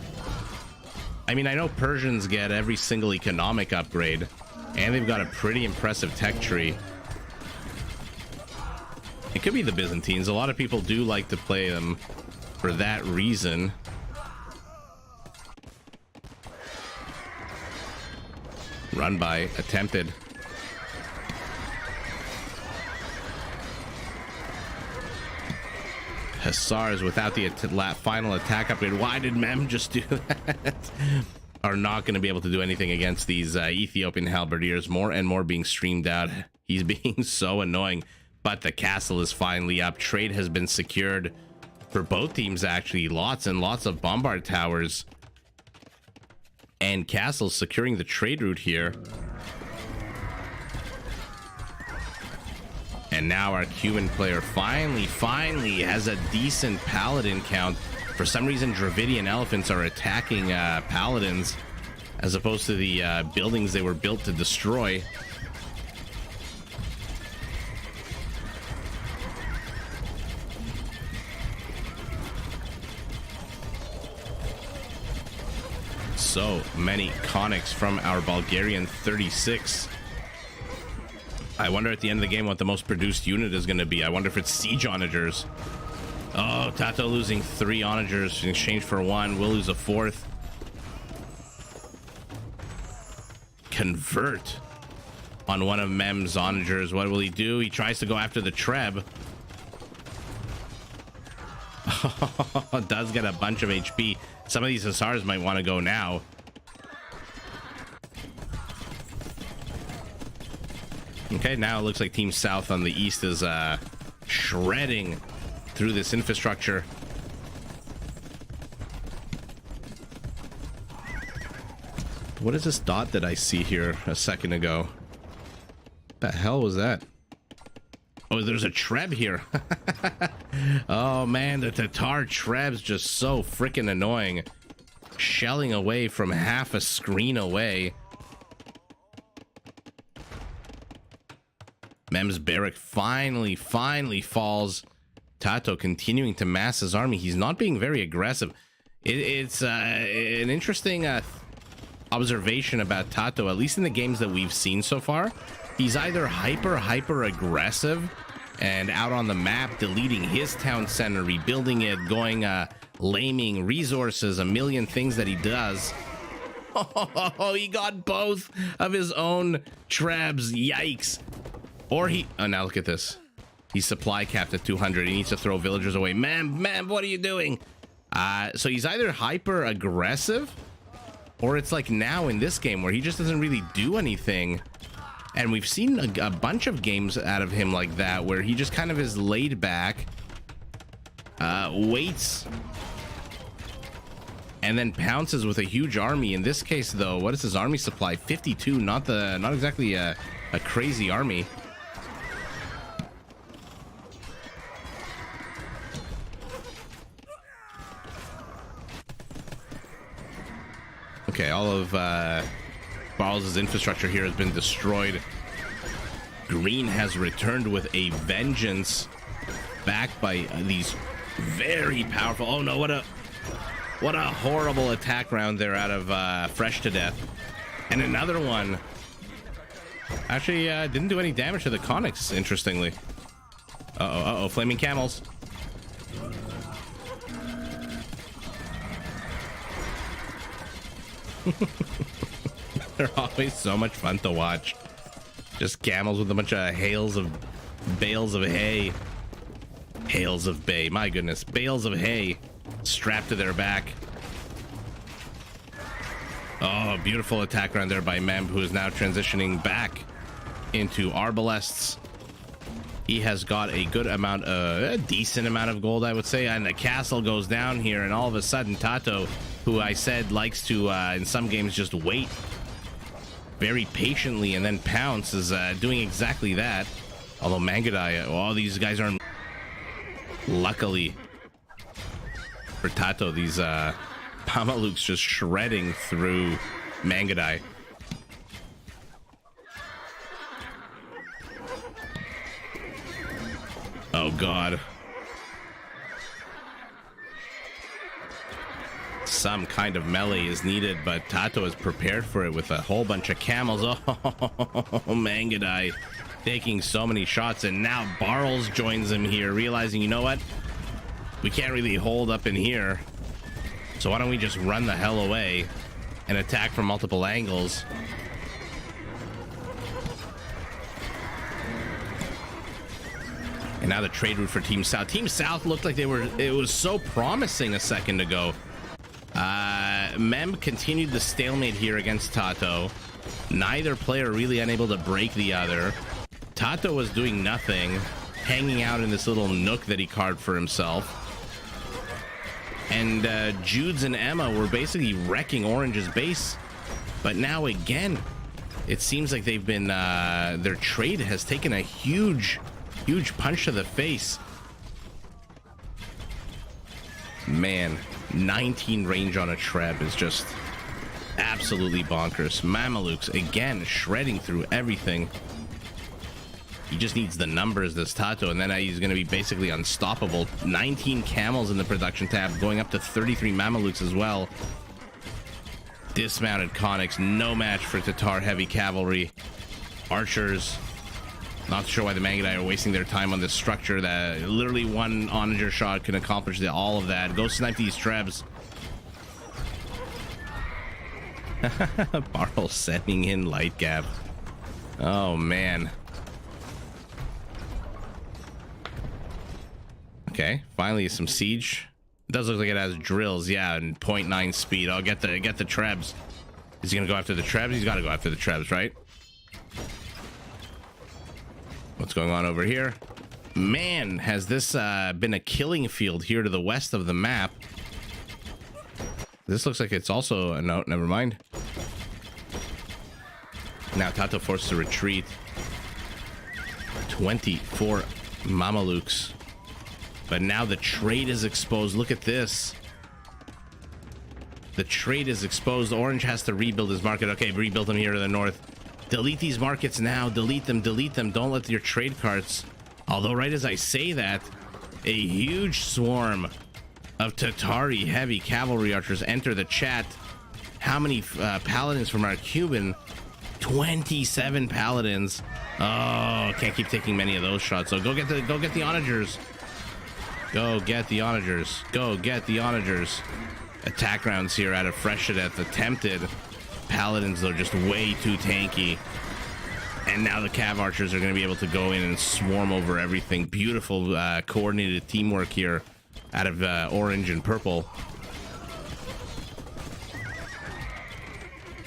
I mean, I know Persians get every single economic upgrade, and they've got a pretty impressive tech tree. It could be the Byzantines. A lot of people do like to play them for that reason. Run by attempted. Hussars without the final attack upgrade. Why did Mem just do that? Are not going to be able to do anything against these Ethiopian halberdiers. More and more being streamed out. He's being so annoying. But the castle is finally up. Trade has been secured for both teams, actually. Lots and lots of bombard towers and castles securing the trade route here. And now our Cuban player finally has a decent paladin count. For some reason, Dravidian elephants are attacking paladins as opposed to the buildings they were built to destroy. So many conics from our Bulgarian 36. I wonder at the end of the game what the most produced unit is going to be. I wonder if it's siege onagers. Oh, Tato losing 3 onagers in exchange for 1. We'll lose a 4th. Convert on one of Mem's onagers. What will he do? He tries to go after the Treb. Does get a bunch of HP. Some of these Hussars might want to go now. Okay, now it looks like Team South on the east is shredding through this infrastructure. What is this dot that I see here a second ago? What the hell was that? Oh, there's a Treb here. Oh man, the Tatar Treb's just so freaking annoying. Shelling away from half a screen away. Mem's barrack finally falls. Tato continuing to mass his army. He's not being very aggressive. It's an interesting observation about Tato, at least in the games that we've seen so far. He's either hyper aggressive and out on the map, deleting his town center, rebuilding it, going laming resources, a million things that he does. Oh, he got both of his own Trebs. Yikes. Or oh, now look at this. He's supply capped at 200. He needs to throw villagers away. Ma'am, what are you doing? So he's either hyper aggressive, or it's like now in this game where he just doesn't really do anything. And we've seen a bunch of games out of him like that, where he just kind of is laid back, waits, and then pounces with a huge army. In this case, though, what is his army supply? 52. Not exactly a crazy army. Okay, all of Barles' infrastructure here has been destroyed. Green has returned with a vengeance, backed by these very powerful. Oh no! What a horrible attack round there out of Fresh to Death, and another one. Actually, didn't do any damage to the conics. Interestingly. Uh oh! Flaming camels. They're always so much fun to watch. Just camels with a bunch of bales of hay. Hails of bay, my goodness. Bales of hay strapped to their back. Oh, beautiful attack round there by Mem, who is now transitioning back into arbalests. He has got a good amount, a decent amount of gold, I would say. And the castle goes down here, and all of a sudden Tato, who I said likes to, in some games, just wait very patiently and then pounce, is doing exactly that. Although Mangadai, all these guys are... Luckily for Tato, these Pamaluks just shredding through Mangadai. Oh god. Some kind of melee is needed, but Tato is prepared for it with a whole bunch of camels. Oh, Mangadai taking so many shots, and now Barles joins him here, realizing, you know what? We can't really hold up in here. So why don't we just run the hell away and attack from multiple angles? And now the trade route for Team South. Team South looked like it was so promising a second ago. Mem continued the stalemate here against Tato. Neither player really unable to break the other. Tato was doing nothing, hanging out in this little nook that he carved for himself. And Judes and Emma were basically wrecking Orange's base. But now again, it seems like they've been, their trade has taken a huge punch to the face. Man, 19 range on a Treb is just absolutely bonkers. Mamelukes again shredding through everything. He just needs the numbers, this Tato, and then he's going to be basically unstoppable. 19 camels in the production tab, going up to 33 Mamelukes as well. Dismounted conics, no match for Tatar heavy cavalry. Archers, not sure why the Mangudai are wasting their time on this structure that literally one onager shot can accomplish all of that. Go snipe these Trebs. Barl sending in light gap. Oh man. Okay, finally some siege. It does look like it has drills, yeah, and 0.9 speed. I'll get the Trebs. Is he gonna go after the Trebs? He's gotta go after the Trebs, right? What's going on over here? Man, has this been a killing field here to the west of the map? This looks like it's also a note. Never mind. Now Tato forced to retreat. 24 Mamelukes. But now the trade is exposed. Look at this. The trade is exposed. Orange has to rebuild his market. Okay, rebuild them here to the north. Delete these markets now. Delete them. Delete them. Don't let your trade carts. Although right as I say that, a huge swarm of Tatari heavy cavalry archers enter the chat. How many paladins from our Cuban? 27 paladins. Oh, can't keep taking many of those shots. So go get the onagers. Go get the onagers. Go get the onagers. Attack rounds here out of fresh to death attempted. Paladins though just way too tanky. And now the Cav archers are going to be able to go in and swarm over everything. Beautiful coordinated teamwork here out of orange and purple.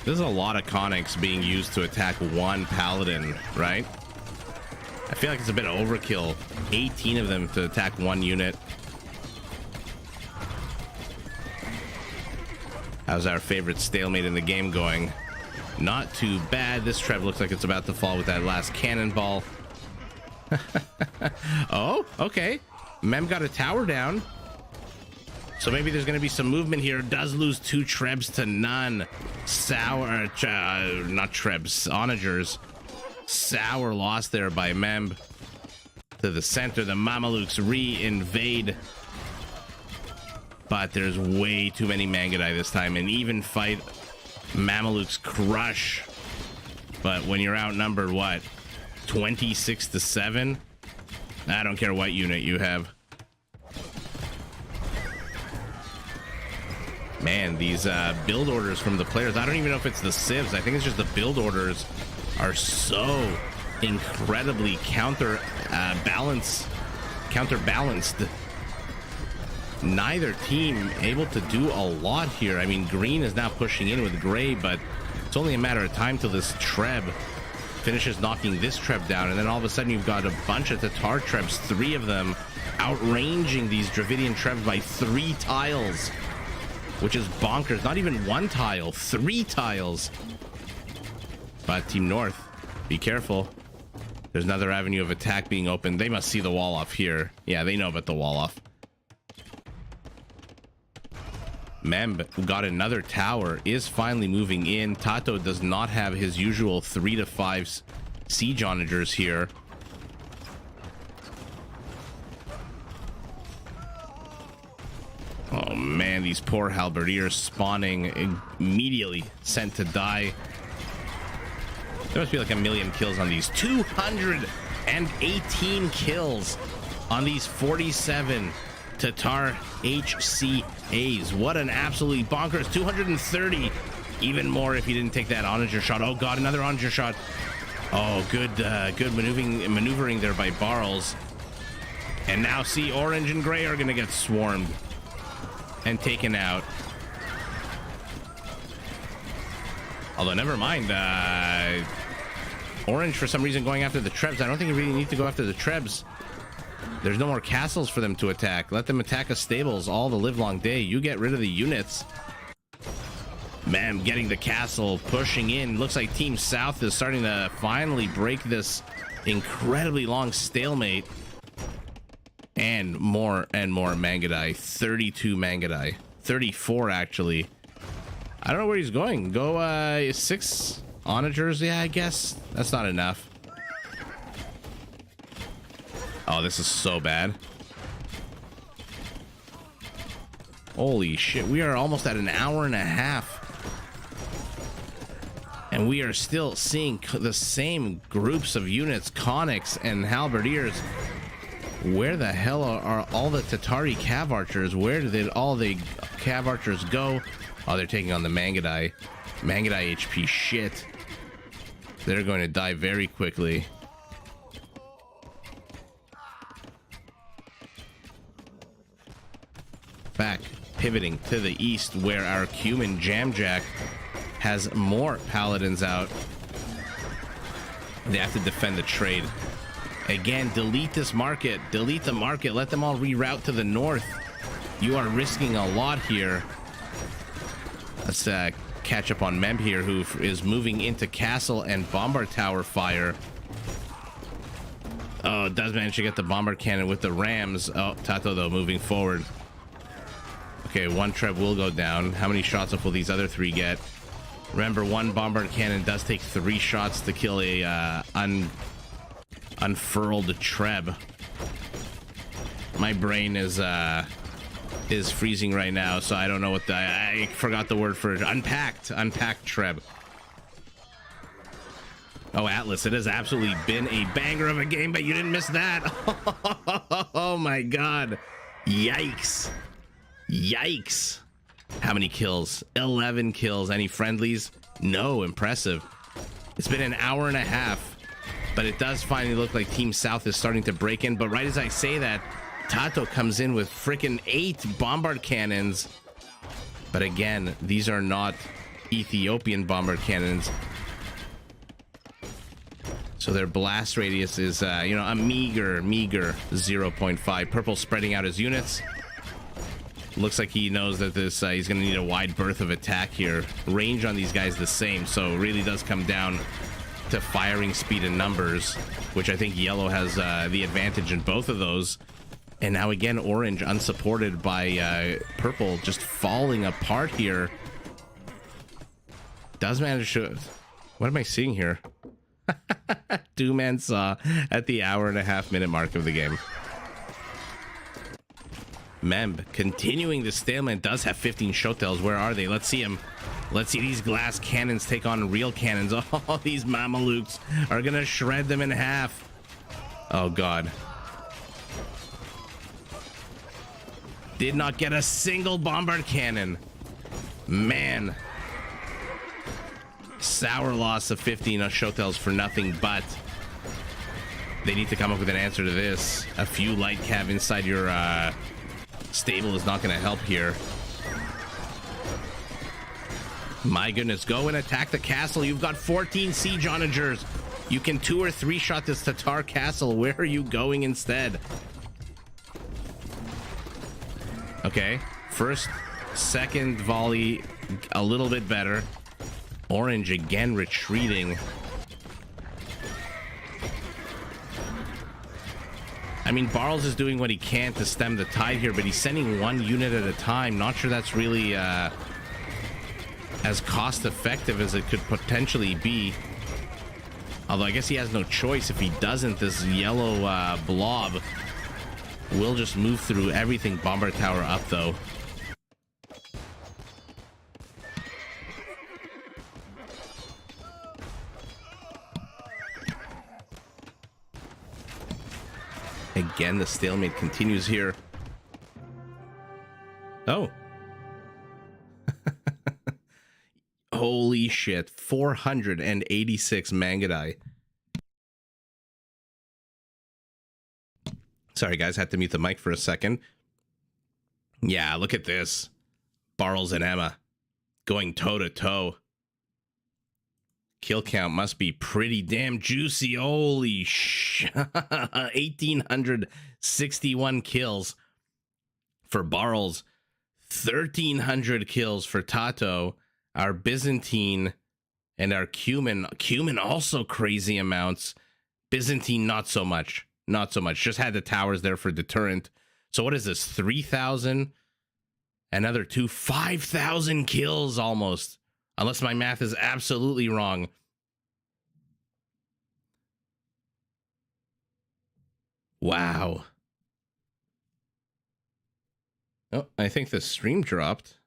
There's a lot of conics being used to attack one paladin, right? I feel like it's a bit of overkill. 18 of them to attack one unit. How's our favorite stalemate in the game going? Not too bad. This Treb looks like it's about to fall with that last cannonball. Oh, okay. Mem got a tower down. So maybe there's going to be some movement here. Does lose 2 Trebs to none. Sour, not Trebs, onagers. Sour loss there by Mem. To the center, the Mamelukes re-invade. But there's way too many Mangudai this time. An even fight. Mamelukes crush. But when you're outnumbered, what? 26 to 7? I don't care what unit you have. Man, these build orders from the players, I don't even know if it's the civs. I think it's just the build orders are so incredibly counterbalanced. Neither team able to do a lot here. I mean, green is now pushing in with gray, but it's only a matter of time till this Treb finishes knocking this Treb down, and then all of a sudden you've got a bunch of Tatar Trebs, 3 of them outranging these Dravidian Trebs by 3 tiles, which is bonkers. Not even 1 tile, 3 tiles. But Team North, be careful. There's another avenue of attack being opened. They must see the wall off here. Yeah, they know about the wall off. Mem, who got another tower, is finally moving in. Tato does not have his usual 3 to 5 siege onagers here. Oh man, these poor halberdiers spawning immediately sent to die. There must be like a million kills on these. 218 kills on these 47 Tatar HCAs. What an absolutely bonkers. 230. Even more if he didn't take that onager shot. Oh god, another onager shot. Oh, good maneuvering there by Barles. And now see, orange and gray are gonna get swarmed and taken out. Although, never mind. Orange, for some reason, going after the Trebs. I don't think you really need to go after the Trebs. There's no more castles for them to attack. Let them attack us stables all the live long day. You get rid of the units. Man, getting the castle, pushing in. Looks like Team South is starting to finally break this incredibly long stalemate. And more Mangudai. 32 Mangudai. 34, actually. I don't know where he's going. Go 6 onagers. Yeah, I guess that's not enough. Oh, this is so bad. Holy shit, we are almost at an hour and a half. And we are still seeing the same groups of units, Conics and Halberdiers. Where the hell are all the Tatari Cav Archers? Where did all the Cav Archers go? Oh, they're taking on the Mangudai. Mangudai HP, shit. They're going to die very quickly. Back, pivoting to the east, where our Cumin Jamjack has more paladins out. They have to defend the trade. Again, delete this market. Delete the market. Let them all reroute to the north. You are risking a lot here. Let's catch up on Mem here, who is moving into castle and bombard tower fire. Oh, does manage to get the bombard cannon with the rams. Oh, Tato, though, moving forward. Okay, one Treb will go down. How many shots up will these other 3 get? Remember, one bombard cannon does take 3 shots to kill a unfurled Treb. My brain is freezing right now, so I don't know what I forgot the word for it. Unpacked Treb. Oh, Atlas, it has absolutely been a banger of a game, but you didn't miss that. Oh my god. Yikes. Yikes. How many kills? 11 kills. Any friendlies? No. Impressive. It's been an hour and a half, but it does finally look like Team South is starting to break in. But right as I say that, Tato comes in with freaking 8 bombard cannons. But again, these are not Ethiopian bombard cannons, so their blast radius is a meager 0.5. Purple spreading out his units. Looks like he knows that this he's going to need a wide berth of attack here. Range on these guys the same, so it really does come down to firing speed and numbers, which I think yellow has the advantage in both of those. And now again, orange unsupported by purple, just falling apart here. Does manage to... What am I seeing here? 2-man saw at the hour and a half minute mark of the game. Memb continuing the stalemate, does have 15 shotels. Where are they? Let's see them. Let's see these glass cannons take on real cannons. Oh, these Mamelukes are gonna shred them in half. Oh god. Did not get a single bombard cannon. Man. Sour loss of 15 shotels for nothing, but they need to come up with an answer to this. A few light cav inside your stable is not going to help here. My goodness, go and attack the castle. You've got 14 siege onagers. You can 2 or 3 shot this Tatar castle. Where are you going instead? Okay, first, second volley, a little bit better. Orange again retreating. I mean, Barles is doing what he can to stem the tide here, but he's sending 1 unit at a time. Not sure that's really as cost effective as it could potentially be. Although I guess he has no choice. If he doesn't, this yellow blob will just move through everything. Bombard tower up, though. Again, the stalemate continues here. Oh. Holy shit. 486 Mangadai. Sorry, guys. Had to mute the mic for a second. Yeah, look at this. Barles and Emma going toe-to-toe. Kill count must be pretty damn juicy. Holy sh! 1,861 kills for Barles. 1,300 kills for Tato. Our Byzantine and our Cumin. Cumin also crazy amounts. Byzantine, not so much. Not so much. Just had the towers there for deterrent. So what is this? 3,000? Another 5,000 kills almost. Unless my math is absolutely wrong. Wow. Oh, I think the stream dropped.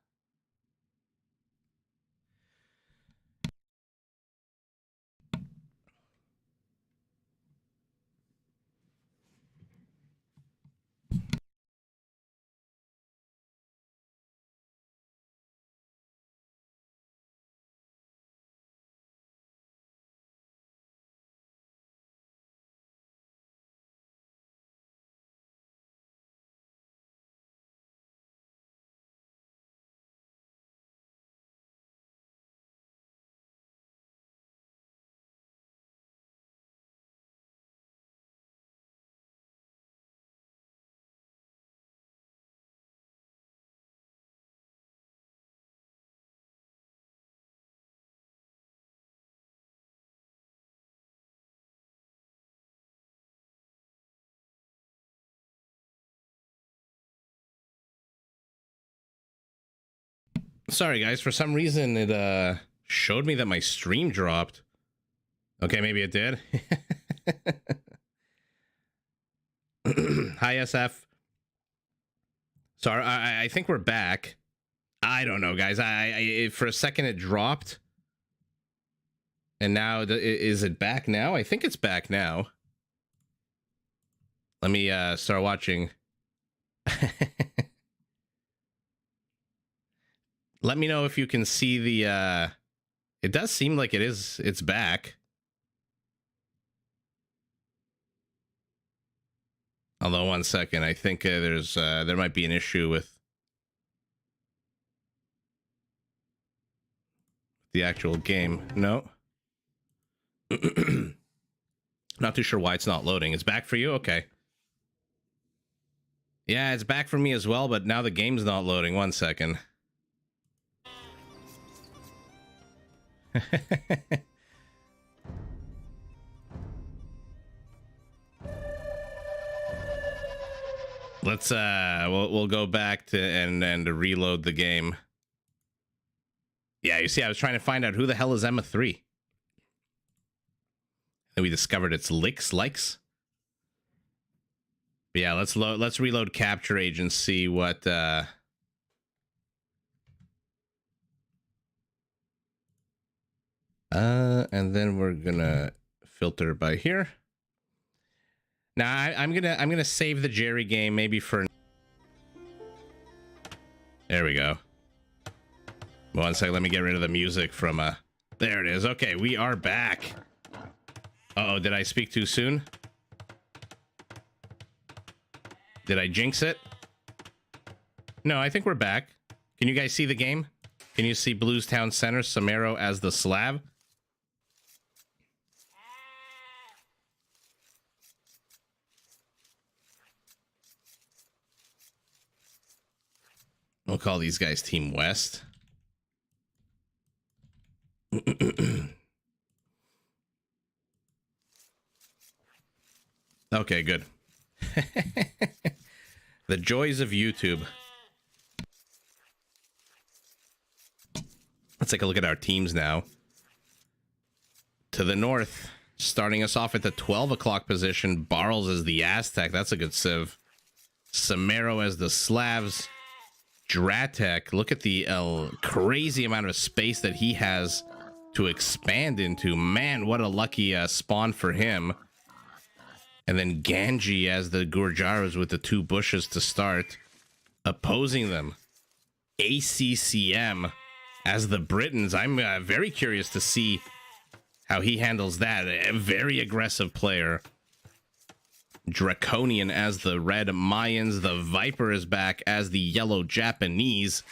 Sorry, guys. For some reason, it showed me that my stream dropped. Okay, maybe it did. Hi, SF. Sorry, I think we're back. I don't know, guys. I for a second it dropped, and now is it back now? I think it's back now. Let me start watching. Let me know if you can see the. It does seem like it's back. Although, one second, I think there might be an issue with the actual game. No. Not too sure why it's not loading. It's back for you? Okay. Yeah, it's back for me as well, but now the game's not loading. One second. Let's we'll go back to and reload the game. Yeah, you see, I was trying to find out who the hell is Emma 3. And we discovered it's likes. But yeah, let's reload Capture Age and see what and then we're gonna filter by here. Now I'm gonna save the Jerry game maybe for. There we go. One second, let me get rid of the music from there it is. Okay, we are back. Uh-oh, did I speak too soon? Did I jinx it? No, I think we're back. Can you guys see the game? Can you see Blues Town Center, Samaro as the Slav? We'll call these guys Team West. Okay, good. The joys of YouTube. Let's take a look at our teams now. To the north, starting us off at the 12 o'clock position, Barles as the Aztec. That's a good civ. Samaro as the Slavs. Dratek, look at the crazy amount of space that he has to expand into. Man, what a lucky spawn for him. And then Ganji as the Gurjaras with the 2 bushes to start. Opposing them, ACCM as the Britons. I'm very curious to see how he handles that. A very aggressive player. Draconian as the red Mayans. The Viper is back as the yellow Japanese.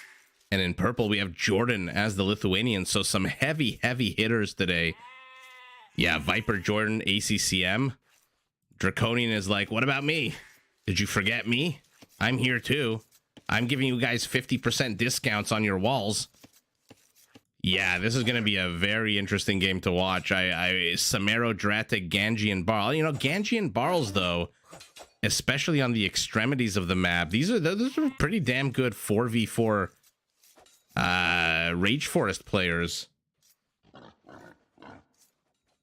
And in purple, we have Jordan as the Lithuanian. So some heavy hitters today. Yeah, Viper, Jordan, ACCM. Draconian is like, what about me? Did you forget me? I'm here too. I'm giving you guys 50% discounts on your walls. Yeah, this is going to be a very interesting game to watch. Samaro, Drata, Ganji, and Barl. You know, Ganji and Barls, though, especially on the extremities of the map, those are pretty damn good 4v4 Rage Forest players.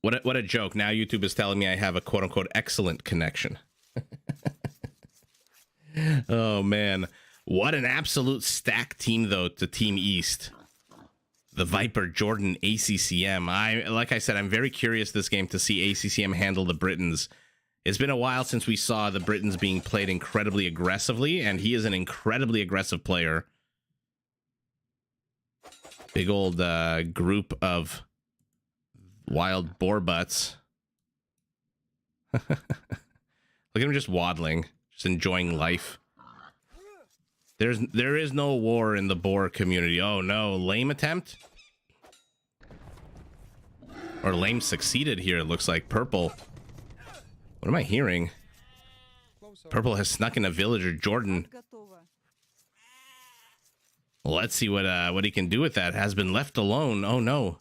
What a joke. Now YouTube is telling me I have a quote-unquote excellent connection. Oh, man. What an absolute stacked team, though, to Team East. The Viper, Jordan, ACCM. Like I said, I'm very curious this game to see ACCM handle the Britons. It's been a while since we saw the Britons being played incredibly aggressively, and he is an incredibly aggressive player. Big old group of wild boar butts. Look at him just waddling, just enjoying life. There is no war in the boar community. Oh no, lame attempt? Or lame succeeded here, it looks like. Purple. What am I hearing? Purple has snuck in a villager, Jordan. Let's see what he can do with that. Has been left alone. Oh no.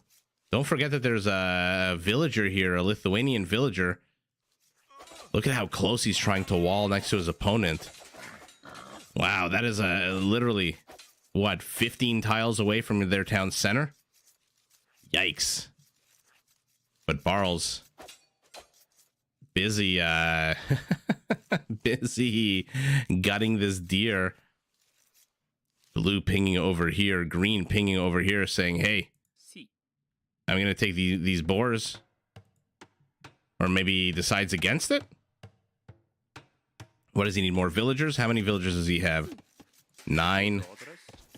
Don't forget that there's a villager here, a Lithuanian villager. Look at how close he's trying to wall next to his opponent. Wow, that is literally, what, 15 tiles away from their town center? Yikes. But Barls, busy, busy gutting this deer. Blue pinging over here, green pinging over here, saying, hey, I'm going to take these boars. Or maybe he decides against it? What does he need? More villagers? How many villagers does he have? 9.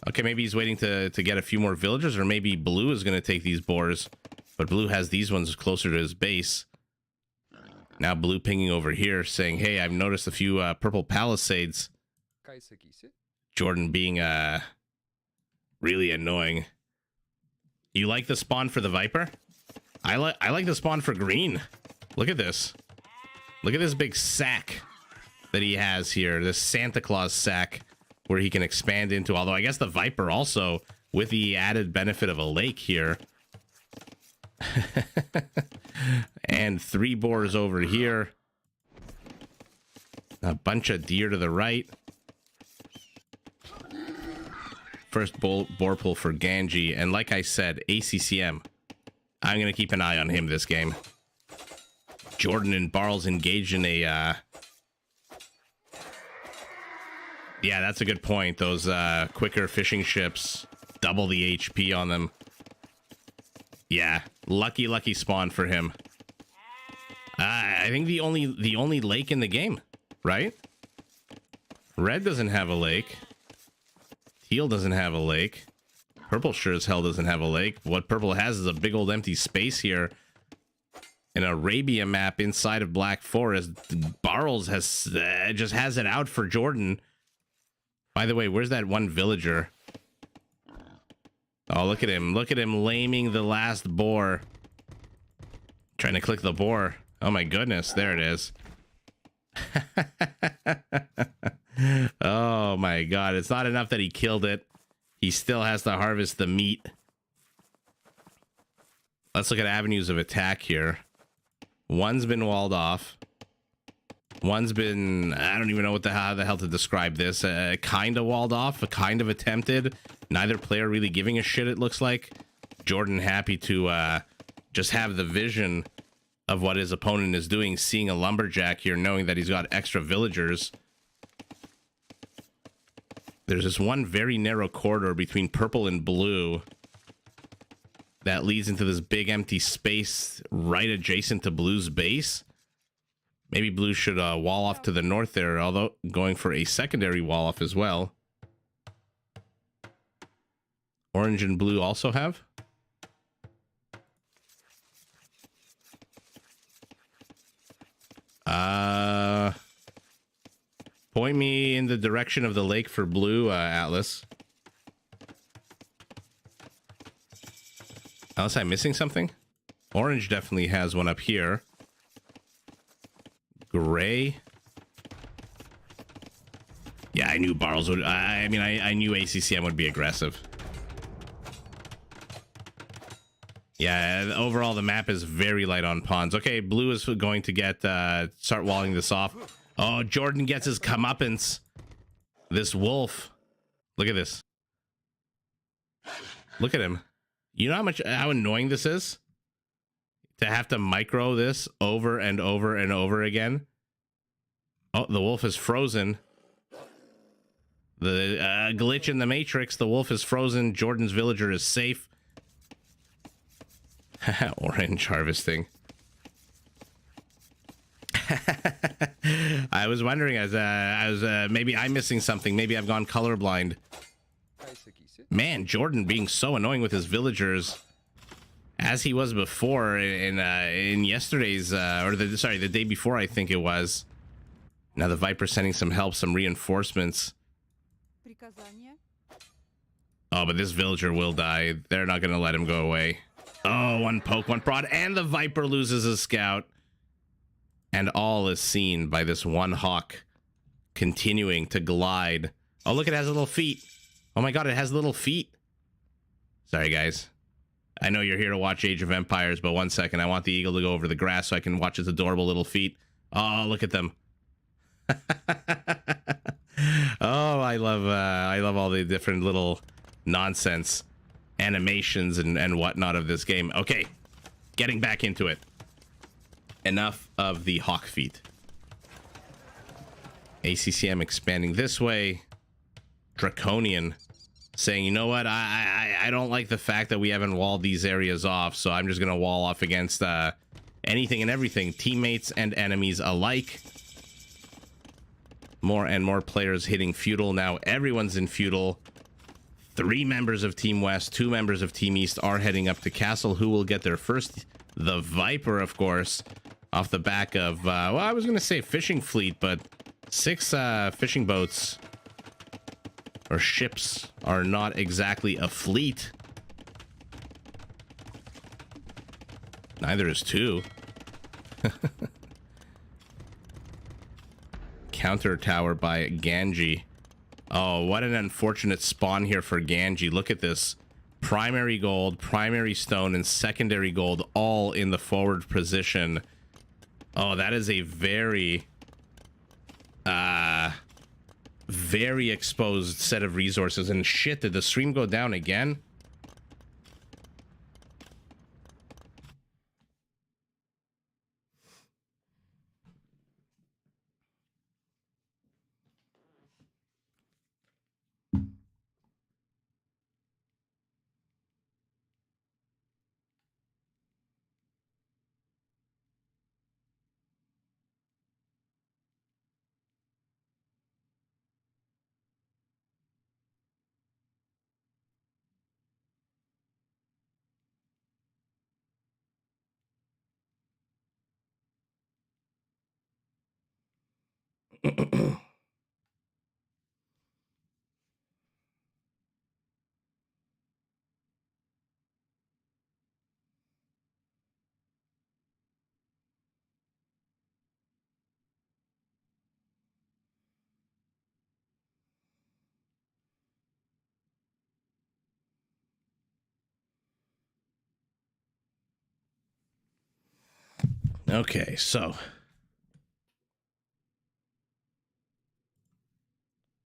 Okay, maybe he's waiting to get a few more villagers, or maybe Blue is going to take these boars. But Blue has these ones closer to his base. Now Blue pinging over here, saying, hey, I've noticed a few purple palisades. Jordan being really annoying. You like the spawn for the Viper? I like the spawn for green. Look at this. Look at this big sack that he has here. This Santa Claus sack where he can expand into. Although I guess the Viper also with the added benefit of a lake here. And 3 boars over here. A bunch of deer to the right. First boar pull for Ganji. And like I said, ACCM. I'm going to keep an eye on him this game. Jordan and Barls engaged in a... Yeah, that's a good point. Those quicker fishing ships, double the HP on them. Yeah, lucky spawn for him. I think the only lake in the game, right? Red doesn't have a lake. Teal doesn't have a lake. Purple sure as hell doesn't have a lake. What purple has is a big old empty space here. An Arabia map inside of Black Forest. Barles has just has it out for Jordan. By the way, where's that one villager? Oh, look at him. Look at him laming the last boar. Trying to click the boar. Oh my goodness, there it is. Oh my god, it's not enough that he killed it. He still has to harvest the meat. Let's look at avenues of attack here. One's been walled off. One's been, I don't even know how the hell to describe this. Kind of walled off, kind of attempted. Neither player really giving a shit, it looks like. Jordan happy to just have the vision of what his opponent is doing, seeing a lumberjack here, knowing that he's got extra villagers. There's this one very narrow corridor between purple and blue that leads into this big empty space right adjacent to blue's base. Maybe blue should wall off to the north there, although going for a secondary wall off as well. Orange and blue also have. Point me in the direction of the lake for blue, Atlas. Unless I'm missing something. Orange definitely has one up here. Gray. Yeah, I knew Barles would. I mean, I knew ACCM would be aggressive. Yeah, overall the map is very light on pawns. Okay, blue is going to get start walling this off. Oh, Jordan gets his comeuppance. This wolf. Look at this. Look at him. You know how annoying this is? To have to micro this over and over and over again. Oh, the wolf is frozen. The glitch in the matrix. The wolf is frozen. Jordan's villager is safe. Orange harvesting. I was wondering as maybe I'm missing something. Maybe I've gone colorblind. Man, Jordan being so annoying with his villagers, as he was before in yesterday's the day before, I think it was. Now the Viper sending some help, some reinforcements. Oh, but this villager will die. They're not gonna let him go away. Oh, one poke, one prod, and the Viper loses his scout. And all is seen by this one hawk continuing to glide. Oh, look, it has little feet. Oh my god, it has little feet. Sorry, guys. I know you're here to watch Age of Empires, but 1 second. I want the eagle to go over the grass so I can watch its adorable little feet. Oh, look at them. Oh, I love all the different little nonsense animations and whatnot of this game. Okay, getting back into it. Enough of the hawk feet. ACCM expanding this way. Draconian saying, you know what, I don't like the fact that we haven't walled these areas off, so I'm just gonna wall off against anything and everything, teammates and enemies alike. More and more players hitting feudal. Now everyone's in feudal. 3 members of Team West, 2 members of Team East are heading up to Castle. Who will get there first? The Viper, of course, off the back of, well, I was going to say fishing fleet, but 6 fishing boats or ships are not exactly a fleet. Neither is 2. Counter tower by Ganji. Oh, what an unfortunate spawn here for Ganji. Look at this. Primary gold, primary stone, and secondary gold all in the forward position. Oh, that is a very very exposed set of resources. And shit, did the stream go down again? Okay, so